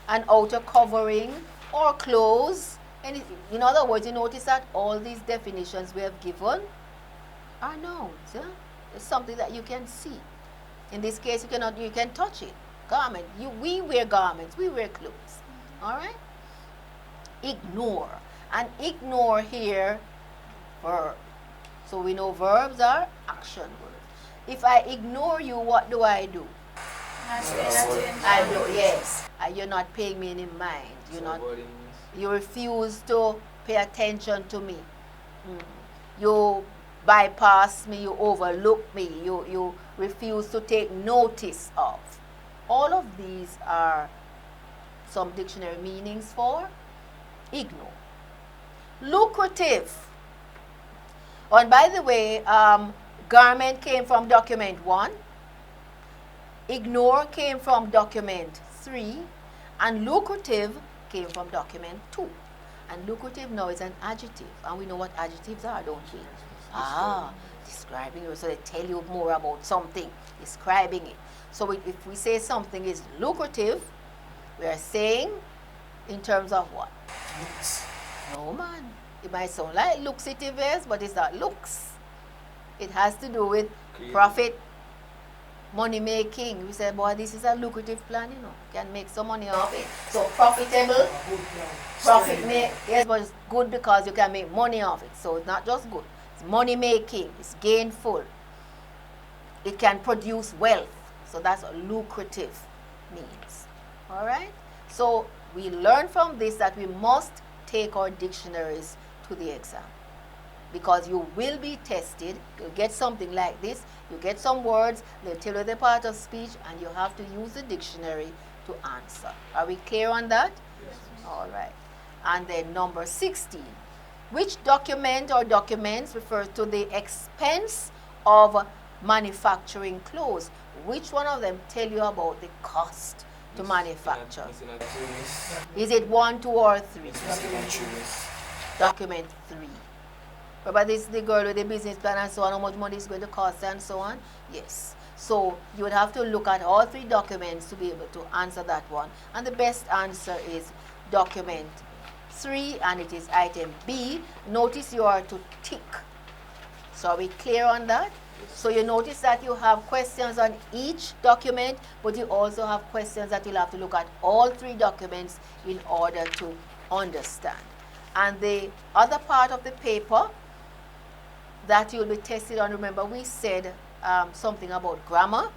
an outer covering, or clothes. And in other words, you notice that all these definitions we have given are nouns. Yeah? It's something that you can see. In this case, you can touch it. Garment. We wear garments. We wear clothes. All right? Ignore. And ignore here, verb. So we know verbs are action words. If I ignore you, what do I do? I do, yes. You're not paying me any mind. You refuse to pay attention to me. You bypass me, you overlook me, you refuse to take notice of. All of these are some dictionary meanings for ignore. Lucrative. And by the way, garment came from document 1. Ignore came from document 3. And lucrative came from document 2. And lucrative now is an adjective. And we know what adjectives are, don't we? Describing it, so they tell you more about something, describing it. So if we say something is lucrative, we are saying in terms of what? Looks. No, man. It might sound like luxative, yes, but it's not looks. It has to do with profit, money making. We say, boy, this is a lucrative plan, you know. Can make some money off it. So profitable, A good plan. profit make, yes, but it's good because you can make money off it. So it's not just good. It's money making. It's gainful. It can produce wealth. So that's what lucrative means. All right? So we learn from this that we must take our dictionaries to the exam, because you will be tested. You'll get something like this. You get some words, they'll tell you the part of speech, and you have to use the dictionary to answer. Are we clear on that? Yes. All right. And then number 16. Which document or documents refers to the expense of manufacturing clothes? Which one of them tell you about the cost to manufacture? Is it 1, 2, or 3? Document 3. Remember this is the girl with the business plan and so on, how much money it's going to cost and so on? Yes. So you would have to look at all 3 documents to be able to answer that one. And the best answer is document 3, and it is item B. Notice you are to tick. So are we clear on that? So you notice that you have questions on each document, but you also have questions that you'll have to look at all 3 documents in order to understand. And the other part of the paper that you'll be tested on, remember we said something about grammar.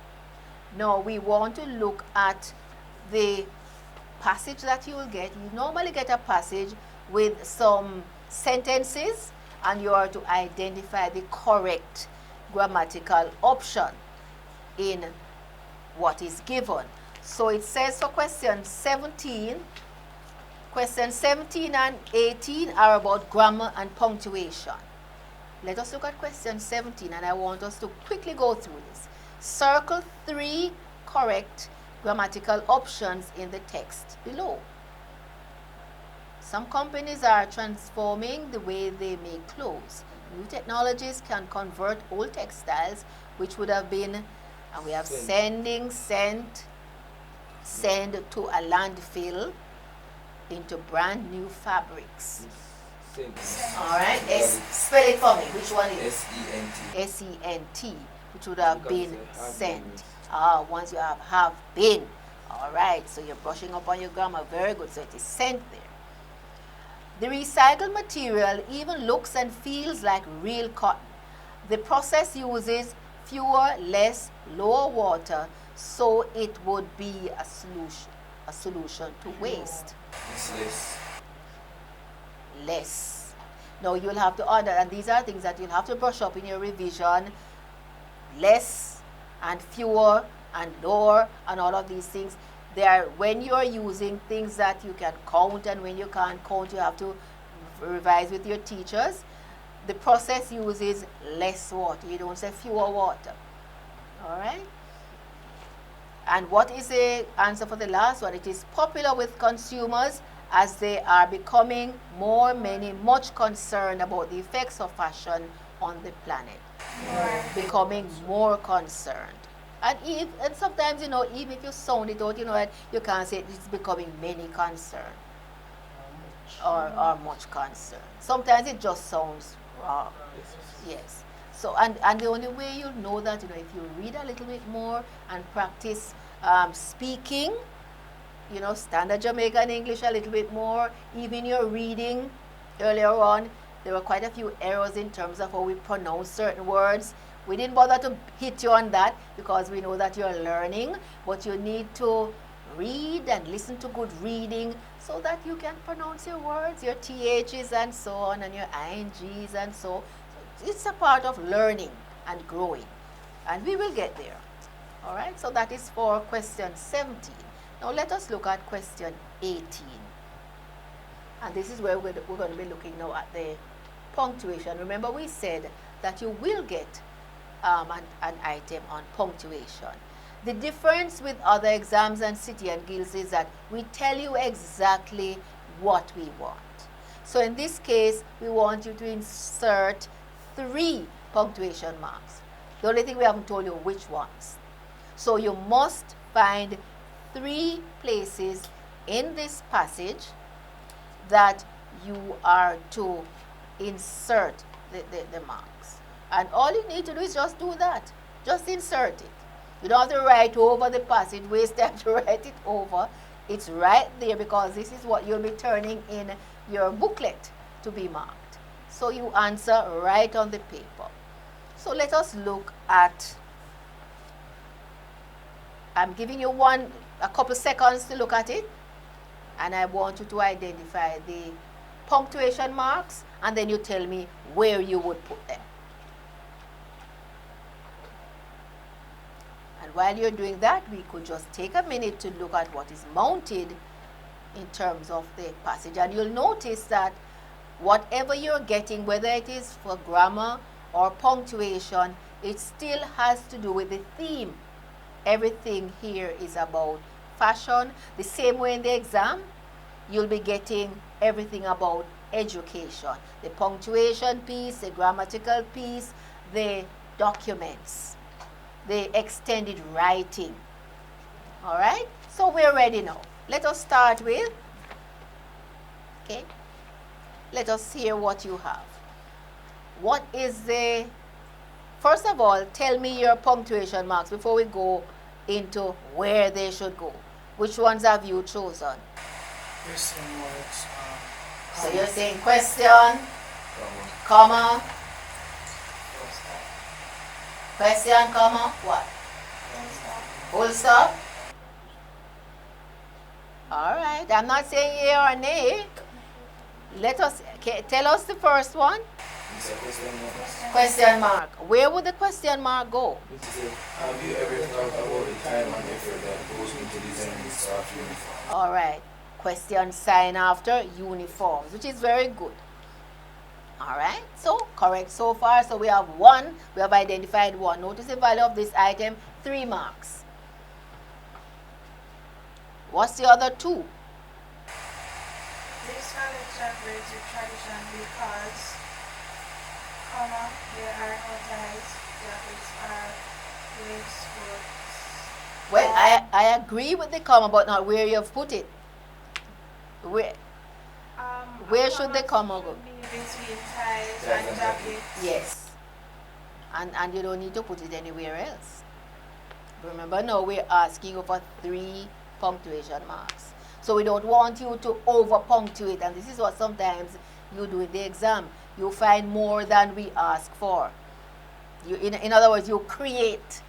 Now we want to look at the passage that you will get. You normally get a passage with some sentences, and you are to identify the correct grammatical option in what is given. So it says for question 17 and 18 are about grammar and punctuation. Let us look at question 17, and I want us to quickly go through this. Circle 3 correct grammatical options in the text below. Some companies are transforming the way they make clothes. New technologies can convert old textiles, which would have been, and we have send to a landfill, into brand new fabrics. All right, spell it for me. Which one is S-E-N-T. S-E-N-T, which would have been sent. Once you have been. All right, so you're brushing up on your grammar. Very good. So it is sent there. The recycled material even looks and feels like real cotton. The process uses fewer, less, lower water, so it would be a solution to waste. It's less. Less. Now you'll have to order, and these are things that you'll have to brush up in your revision. Less and fewer and lower and all of these things. They are when you're using things that you can count, and when you can't count, you have to revise with your teachers. The process uses less water. You don't say fewer water. All right? And what is the answer for the last one? It is popular with consumers as they are becoming much concerned about the effects of fashion on the planet. Becoming more concerned. And sometimes, even if you sound it out, you can't say it's becoming many concerned or much concern. Sometimes it just sounds wrong. Yes. So, and the only way you'll know that, if you read a little bit more and practice speaking, standard Jamaican English a little bit more, even your reading earlier on, there were quite a few errors in terms of how we pronounce certain words. We didn't bother to hit you on that because we know that you're learning, but you need to read and listen to good reading so that you can pronounce your words, your THs and so on, and your INGs and so. It's a part of learning and growing, and we will get there. All right, so that is for question 17. Now let us look at question 18. And this is where we're going to be looking now at the punctuation. Remember, we said that you will get an item on punctuation. The difference with other exams and City and Guilds is that we tell you exactly what we want. So in this case, we want you to insert 3 punctuation marks. The only thing we haven't told you which ones. So you must find 3 places in this passage that you are to insert the marks. And all you need to do is just do that. Just insert it. You don't have to write over the passage, waste time to write it over. It's right there because this is what you'll be turning in your booklet to be marked. So you answer right on the paper. So let us look at, I'm giving you a couple seconds to look at it, and I want you to identify the punctuation marks, and then you tell me where you would put them. And while you're doing that, we could just take a minute to look at what is mounted in terms of the passage. And you'll notice that whatever you're getting, whether it is for grammar or punctuation, it still has to do with the theme. Everything here is about fashion. The same way in the exam, you'll be getting everything about education. The punctuation piece, the grammatical piece, the documents, the extended writing. All right? So we're ready now. Let us start with, okay? Let us hear what you have. What is the, first of all, tell me your punctuation marks before we go into where they should go. Which ones have you chosen? Question marks. So you're saying question, comma, question, comma, what? Full stop. All right. I'm not saying yea or nay. Let us, tell us the first one. It's a question mark. Question mark. Where would the question mark go? It is have you ever thought about the time and effort that goes into designing this staff uniform? All right. Question sign after uniforms, which is very good. All right. So correct so far. So we have 1. We have identified 1. Notice the value of this item, 3 marks. What's the other 2? This collection breaks with tradition because, comma, there are no ties, jackets are waistcoats. Well, I agree with the comma, but not where you've put it. Where should the comma go? Between ties and jackets. Yes. And you don't need to put it anywhere else. Remember now we're asking you for 3 punctuation marks. So we don't want you to over punctuate, and this is what sometimes you do in the exam. You find more than we ask for. In other words, you create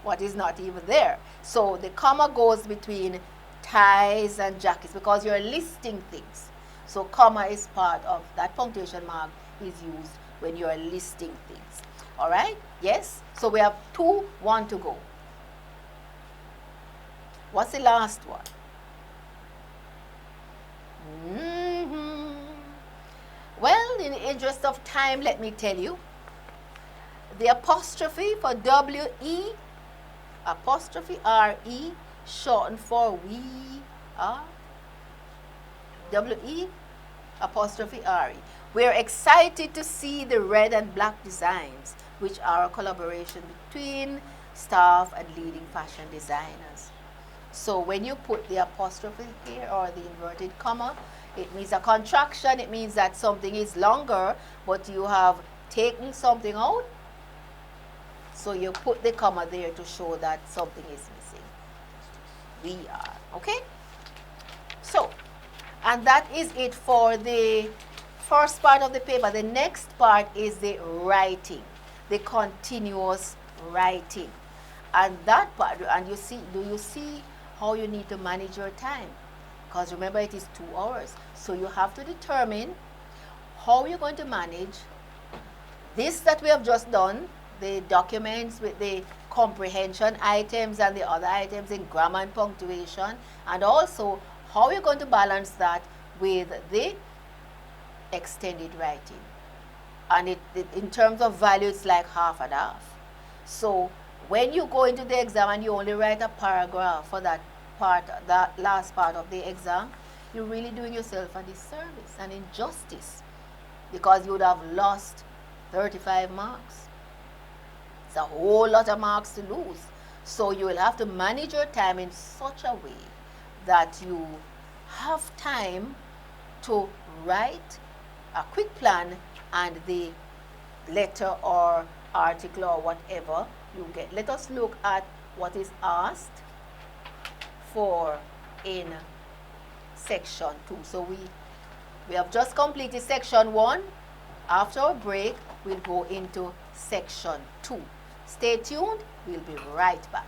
what is not even there. So the comma goes between ties and jackets because you're listing things. So comma is part of that punctuation mark is used when you're listing things. All right? Yes? So we have 2, 1 to go. What's the last one? Well, in the interest of time, let me tell you. The apostrophe for W-E, apostrophe R-E, shortened for we are. W-E, apostrophe R-E. We're excited to see the red and black designs, which are a collaboration between staff and leading fashion designers. So when you put the apostrophe here or the inverted comma, it means a contraction. It means that something is longer, but you have taken something out. So you put the comma there to show that something is missing. We are. Okay? So, and that is it for the first part of the paper. The next part is the writing, the continuous writing. And that part, and you see, do you see how you need to manage your time? Because remember, it is 2 hours. So you have to determine how you're going to manage this that we have just done, the documents with the comprehension items and the other items in grammar and punctuation, and also how you're going to balance that with the extended writing. And in terms of value, it's like half and half. So when you go into the exam and you only write a paragraph for that part, that last part of the exam, you're really doing yourself a disservice and injustice because you would have lost 35 marks It's a whole lot of marks to lose. So you will have to manage your time in such a way that you have time to write a quick plan and the letter or article or whatever you get. Let us look at what is asked for in section 2. So we have just completed section 1. After a break, we'll go into section 2. Stay tuned, we'll be right back.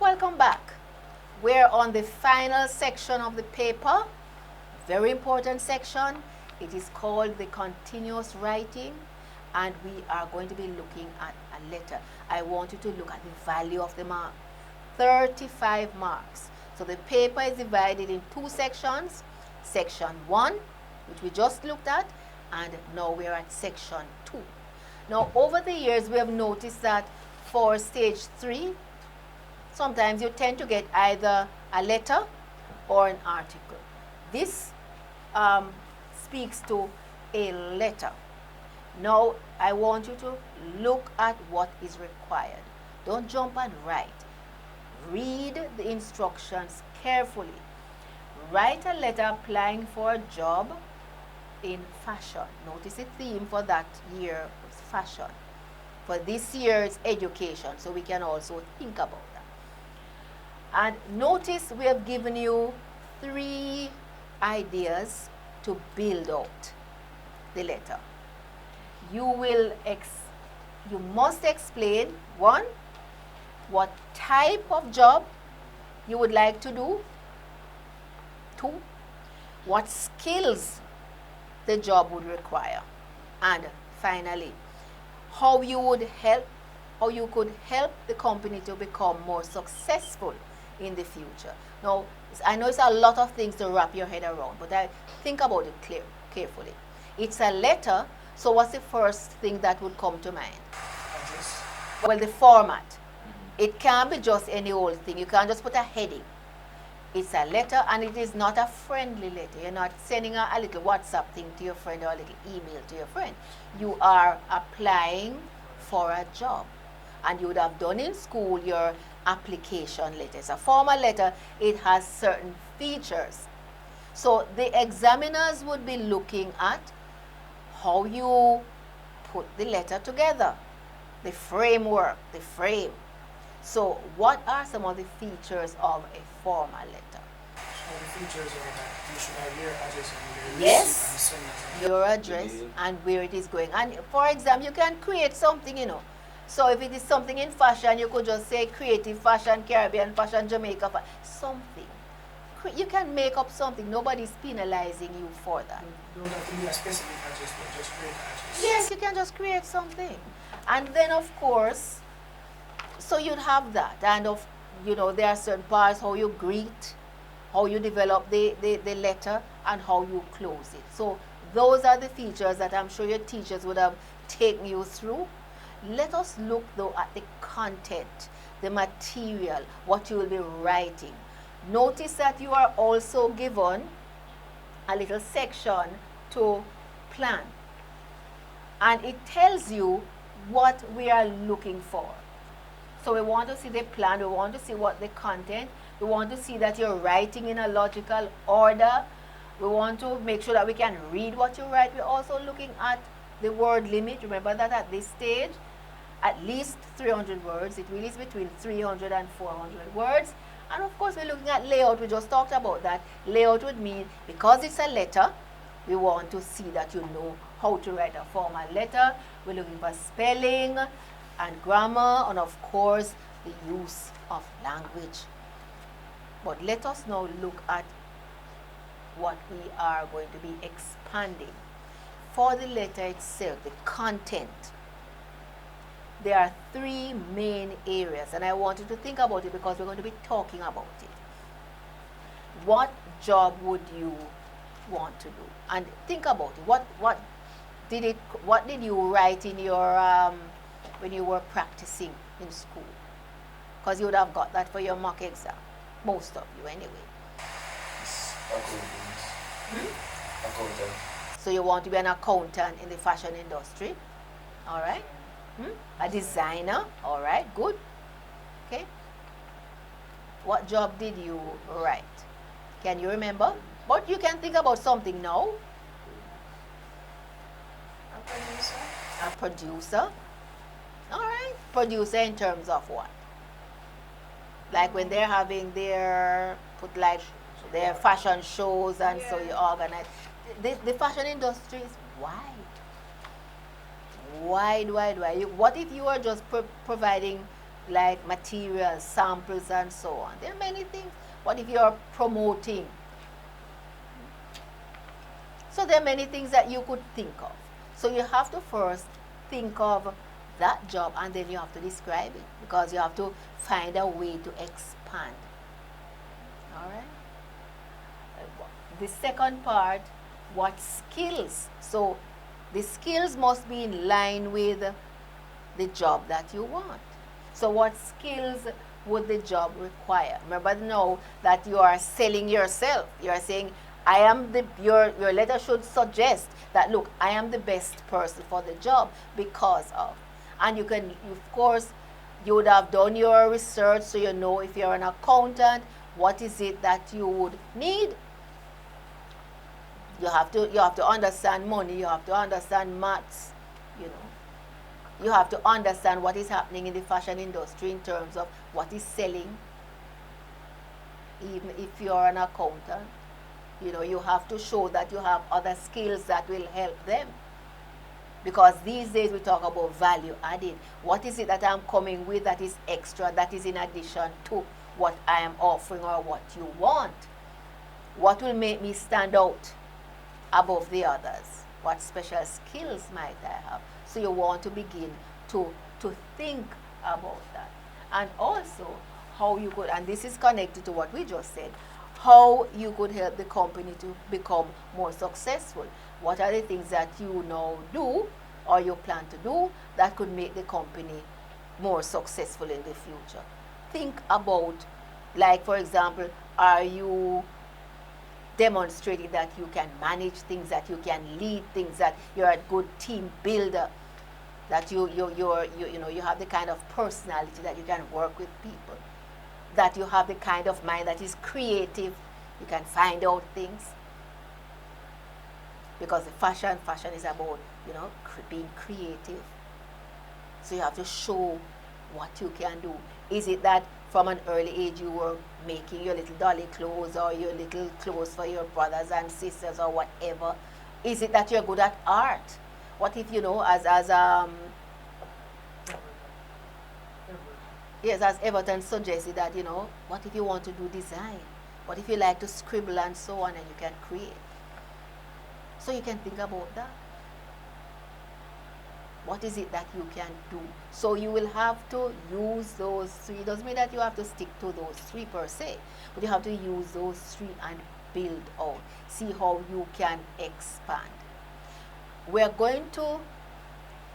Welcome back. We're on the final section of the paper. Very important section. It is called the continuous writing, and we are going to be looking at a letter. I want you to look at the value of the mark. 35 marks. So the paper is divided in 2 sections. Section 1, which we just looked at, and now we're at section 2. Now over the years we have noticed that for stage 3, sometimes you tend to get either a letter or an article. This speaks to a letter. Now I want you to look at what is required. Don't jump and write. Read the instructions carefully. Write a letter applying for a job in fashion. Notice the theme for that year was fashion. For this year it's education, so we can also think about that. And notice we have given you 3 ideas to build out the letter. You must explain, 1, what type of job you would like to do. 2, what skills the job would require. And finally, how you could help the company to become more successful in the future. Now, I know it's a lot of things to wrap your head around, but I think about it carefully. It's a letter, so what's the first thing that would come to mind? Well, the format. It can't be just any old thing. You can't just put a heading. It's a letter, and it is not a friendly letter. You're not sending a little WhatsApp thing to your friend or a little email to your friend. You are applying for a job. And you would have done in school your application letter. It's a formal letter. It has certain features. So the examiners would be looking at how you put the letter together, the framework, the frame. So what are some of the features of a formal letter? So the features are that you should have your address and your Yes. receipt and send it. Your address and where it is going. And for example, you can create something, So if it is something in fashion, you could just say creative fashion, Caribbean fashion, Jamaica fashion, something. You can make up something. Nobody's penalizing you for that. You don't have to be a specific address, but just create an address. Yes, you can just create something. And then of course, so you'd have that. And there are certain parts, how you greet, how you develop the letter, and how you close it. So those are the features that I'm sure your teachers would have taken you through. Let us look though at the content, the material, what you will be writing. Notice that you are also given a little section to plan. And it tells you what we are looking for. So we want to see the plan, we want to see what the content, we want to see that you're writing in a logical order. We want to make sure that we can read what you write. We're also looking at the word limit. Remember that at this stage, at least 300 words. It really is between 300 and 400 words. And of course, we're looking at layout. We just talked about that. Layout would mean, because it's a letter, we want to see that you know how to write a formal letter. We're looking for spelling and grammar, and of course, the use of language. But let us now look at what we are going to be expanding. For the letter itself, the content, there are 3 main areas, and I want you to think about it because we're going to be talking about it. What job would you want to do? And think about it. What did you write in your when you were practicing in school? Because you would have got that for your mock exam, most of you anyway. It's accountant. So you want to be an accountant in the fashion industry, all right? A designer, all right, good. Okay. What job did you write? Can you remember? But you can think about something now. A producer. A producer. All right. Producer in terms of what? Like when they're having their their fashion shows and so you organize. The fashion industry is wide. Wide. What if you are just providing like materials, samples and so on? There are many things. What if you are promoting? So there are many things that you could think of. So you have to first think of that job and then you have to describe it because you have to find a way to expand. All right? The second part, what skills? So the skills must be in line with the job that you want. So what skills would the job require? Remember now that you are selling yourself. You are saying, your letter should suggest that, look, I am the best person for the job because of. And you can, of course, you would have done your research so you know if you're an accountant, what is it that you would need. You have to understand money, you have to understand maths, you know. You have to understand what is happening in the fashion industry in terms of what is selling. Even if you're an accountant, you know, you have to show that you have other skills that will help them. Because these days we talk about value added. What is it that I'm coming with that is extra, that is in addition to what I am offering or what you want? What will make me stand out above the others? What special skills might I have? So you want to begin to think about that. And also how you could, and this is connected to what we just said, how you could help the company to become more successful. What are the things that you now do or you plan to do that could make the company more successful in the future? Think about, like for example, are you demonstrating that you can manage things, that you can lead things, that you're a good team builder, that you have the kind of personality that you can work with people, that you have the kind of mind that is creative, you can find out things. Because the fashion is about, being creative. So you have to show what you can do. Is it that from an early age you were making your little dolly clothes or your little clothes for your brothers and sisters or whatever? Is it that you're good at art? What if, as Everton suggested that, what if you want to do design? What if you like to scribble and so on and you can create? So you can think about that. What is it that you can do? So you will have to use those three. It doesn't mean that you have to stick to those three per se, but you have to use those three and build out. See how you can expand. We're going to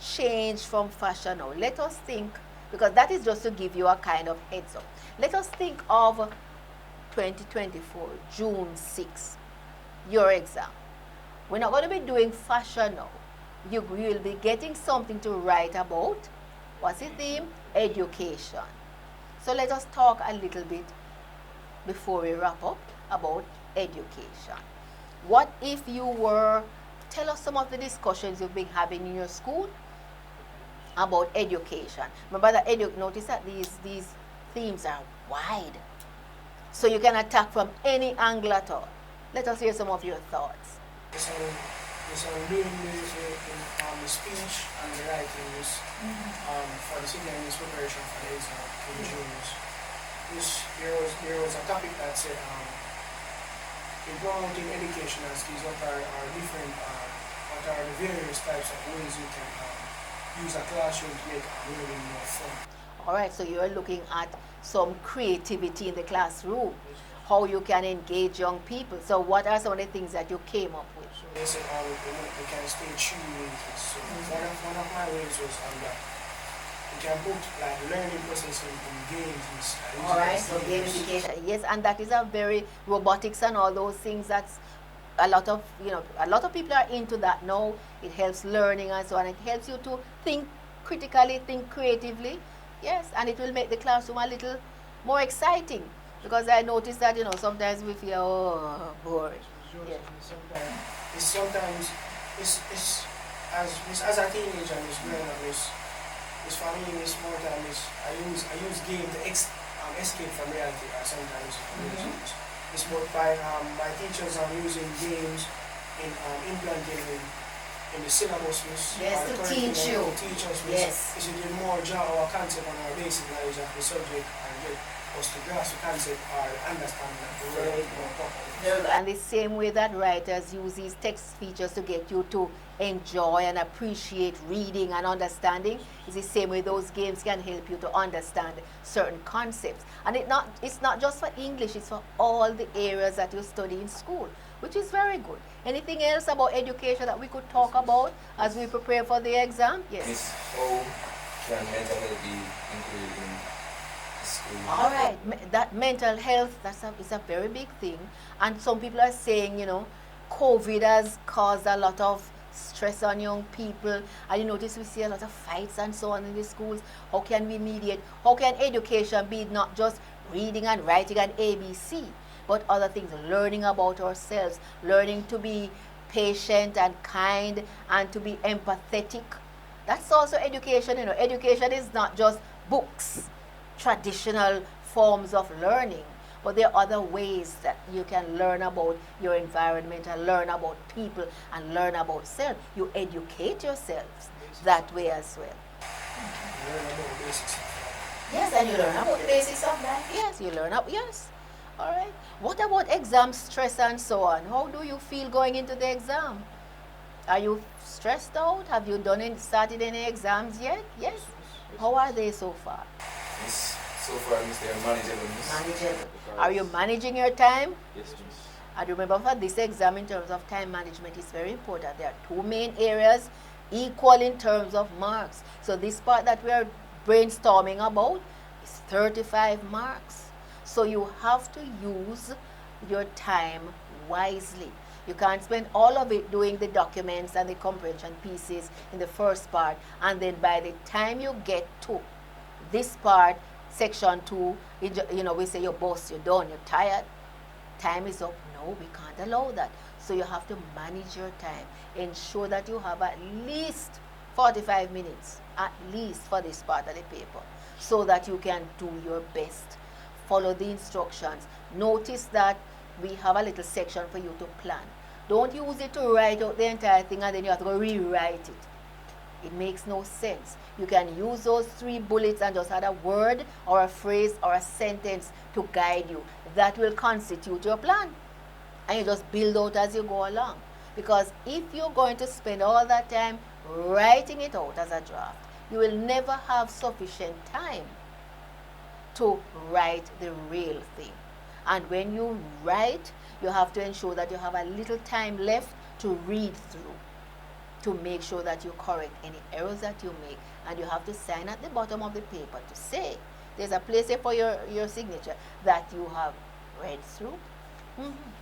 change from fashion now. Let us think, because that is just to give you a kind of heads up. Let us think of 2024, June 6, your exam. We're not going to be doing fashion now. You will be getting something to write about. What's the theme? Education. So let us talk a little bit before we wrap up about education. What if you were, tell us some of the discussions you've been having in your school about education. Remember that notice that these themes are wide. So you can attack from any angle at all. Let us hear some of your thoughts. So doing the speech and the writings for the senior English preparation for the exam in June. There was a topic that said in promoting educational skills, what are the various types of ways you can use a classroom to make learning more fun. All right, so you're looking at some creativity in the classroom. how you can engage young people. So what are some of the things that you came up with? So they said, we can stay true with it. So one of my ways was that we can put like learning process in games and stuff. All right, so gamification, yes, and that is a very robotics and all those things. That's a lot of people are into that now. It helps learning and so on. It helps you to think critically, think creatively, yes, and it will make the classroom a little more exciting. Because I noticed that sometimes we feel bored. Yeah. Sometimes it's as a teenager, it's growing up. It's for me. It's more time. I use game to escape from reality. Sometimes it's more by my teachers are using games in implanting in the syllabus. Yes, to teach you. Teach us. Yes. It's to more draw our concept on our basic knowledge of the subject and get us to grasp the concept or understand that the word more properly. And the same way that writers use these text features to get you to enjoy and appreciate reading and understanding, is the same way those games can help you to understand certain concepts. And it's not just for English, it's for all the areas that you study in school, which is very good. Anything else about education that we could talk about as we prepare for the exam? Yes. Miss, how can mental health be included in school? All right, that mental health, is a very big thing. And some people are saying, COVID has caused a lot of stress on young people. And you notice we see a lot of fights and so on in the schools. How can we mediate? How can education be not just reading and writing and ABC, but other things, learning about ourselves, learning to be patient and kind and to be empathetic. That's also education. Education is not just books, traditional forms of learning, but there are other ways that you can learn about your environment and learn about people and learn about self. You educate yourselves that way as well. You learn about the basics of life. Yes, and you learn about the basics of life. Yes, you learn about, yes. All right. What about exam stress and so on? How do you feel going into the exam? Are you stressed out? Have you started any exams yet? Yes. How are they so far? Miss, so far, Miss, they are manageable, Miss. Manageable. Are you managing your time? Yes, Miss. And remember, for this exam, in terms of time management, is very important. There are two main areas, equal in terms of marks. So this part that we are brainstorming about is 35 marks. So you have to use your time wisely. You can't spend all of it doing the documents and the comprehension pieces in the first part, and then by the time you get to this part, section 2, we say you're boss, you're done, you're tired, time is up. No, we can't allow that. So you have to manage your time. Ensure that you have at least 45 minutes, at least, for this part of the paper, so that you can do your best. Follow the instructions. Notice that we have a little section for you to plan. Don't use it to write out the entire thing and then you have to go rewrite it. It makes no sense. You can use those 3 bullets and just add a word or a phrase or a sentence to guide you. That will constitute your plan. And you just build out as you go along. Because if you're going to spend all that time writing it out as a draft, you will never have sufficient time to write the real thing. And when you write, you have to ensure that you have a little time left to read through, to make sure that you correct any errors that you make. And you have to sign at the bottom of the paper to say, there's a place there for your signature that you have read through.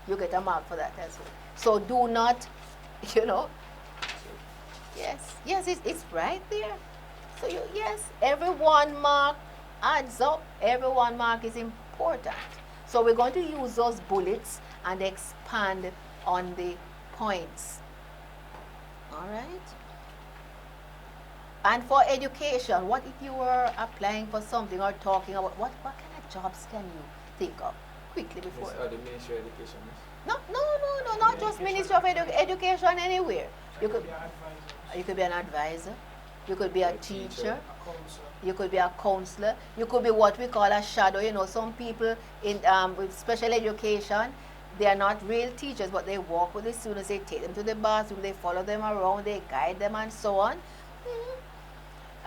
You get a mark for that as well. So do not, yes, it's right there. So yes, every 1 mark adds up. Every 1 mark is important. So we're going to use those bullets and expand on the points. All right? And for education, what if you were applying for something or talking about, what kind of jobs can you think of? Quickly before. Miss, the Ministry of Education, Miss. No, not just Ministry of Education, anywhere. You could be an advisor. You could be a teacher. You could be a counselor. You could be what we call a shadow. Some people in with special education, they are not real teachers, but they walk with the students. They take them to the bathroom. They follow them around. They guide them and so on.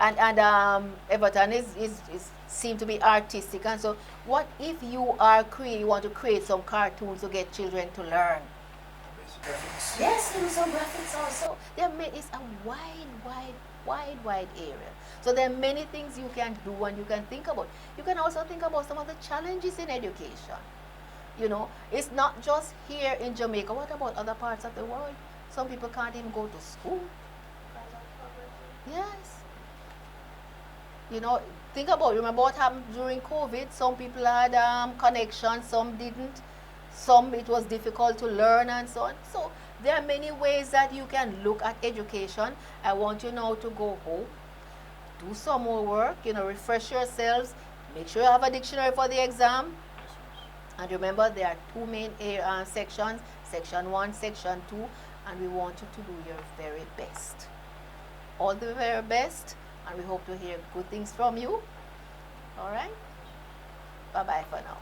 And Everton is seem to be artistic, and so what if you are you want to create some cartoons to get children to learn? Graphics. Yes, there is some graphics also. It's a wide area. So there are many things you can do and you can think about. You can also think about some of the challenges in education. You know, it's not just here in Jamaica. What about other parts of the world? Some people can't even go to school. Yes. You know, think about, remember what happened during COVID? Some people had connections, some didn't. Some it was difficult to learn and so on. So there are many ways that you can look at education. I want you now to go home, do some more work, you know, refresh yourselves, make sure you have a dictionary for the exam. And remember, there are two main sections, section 1, section 2, and we want you to do your very best. All the very best, and we hope to hear good things from you. All right? Bye-bye for now.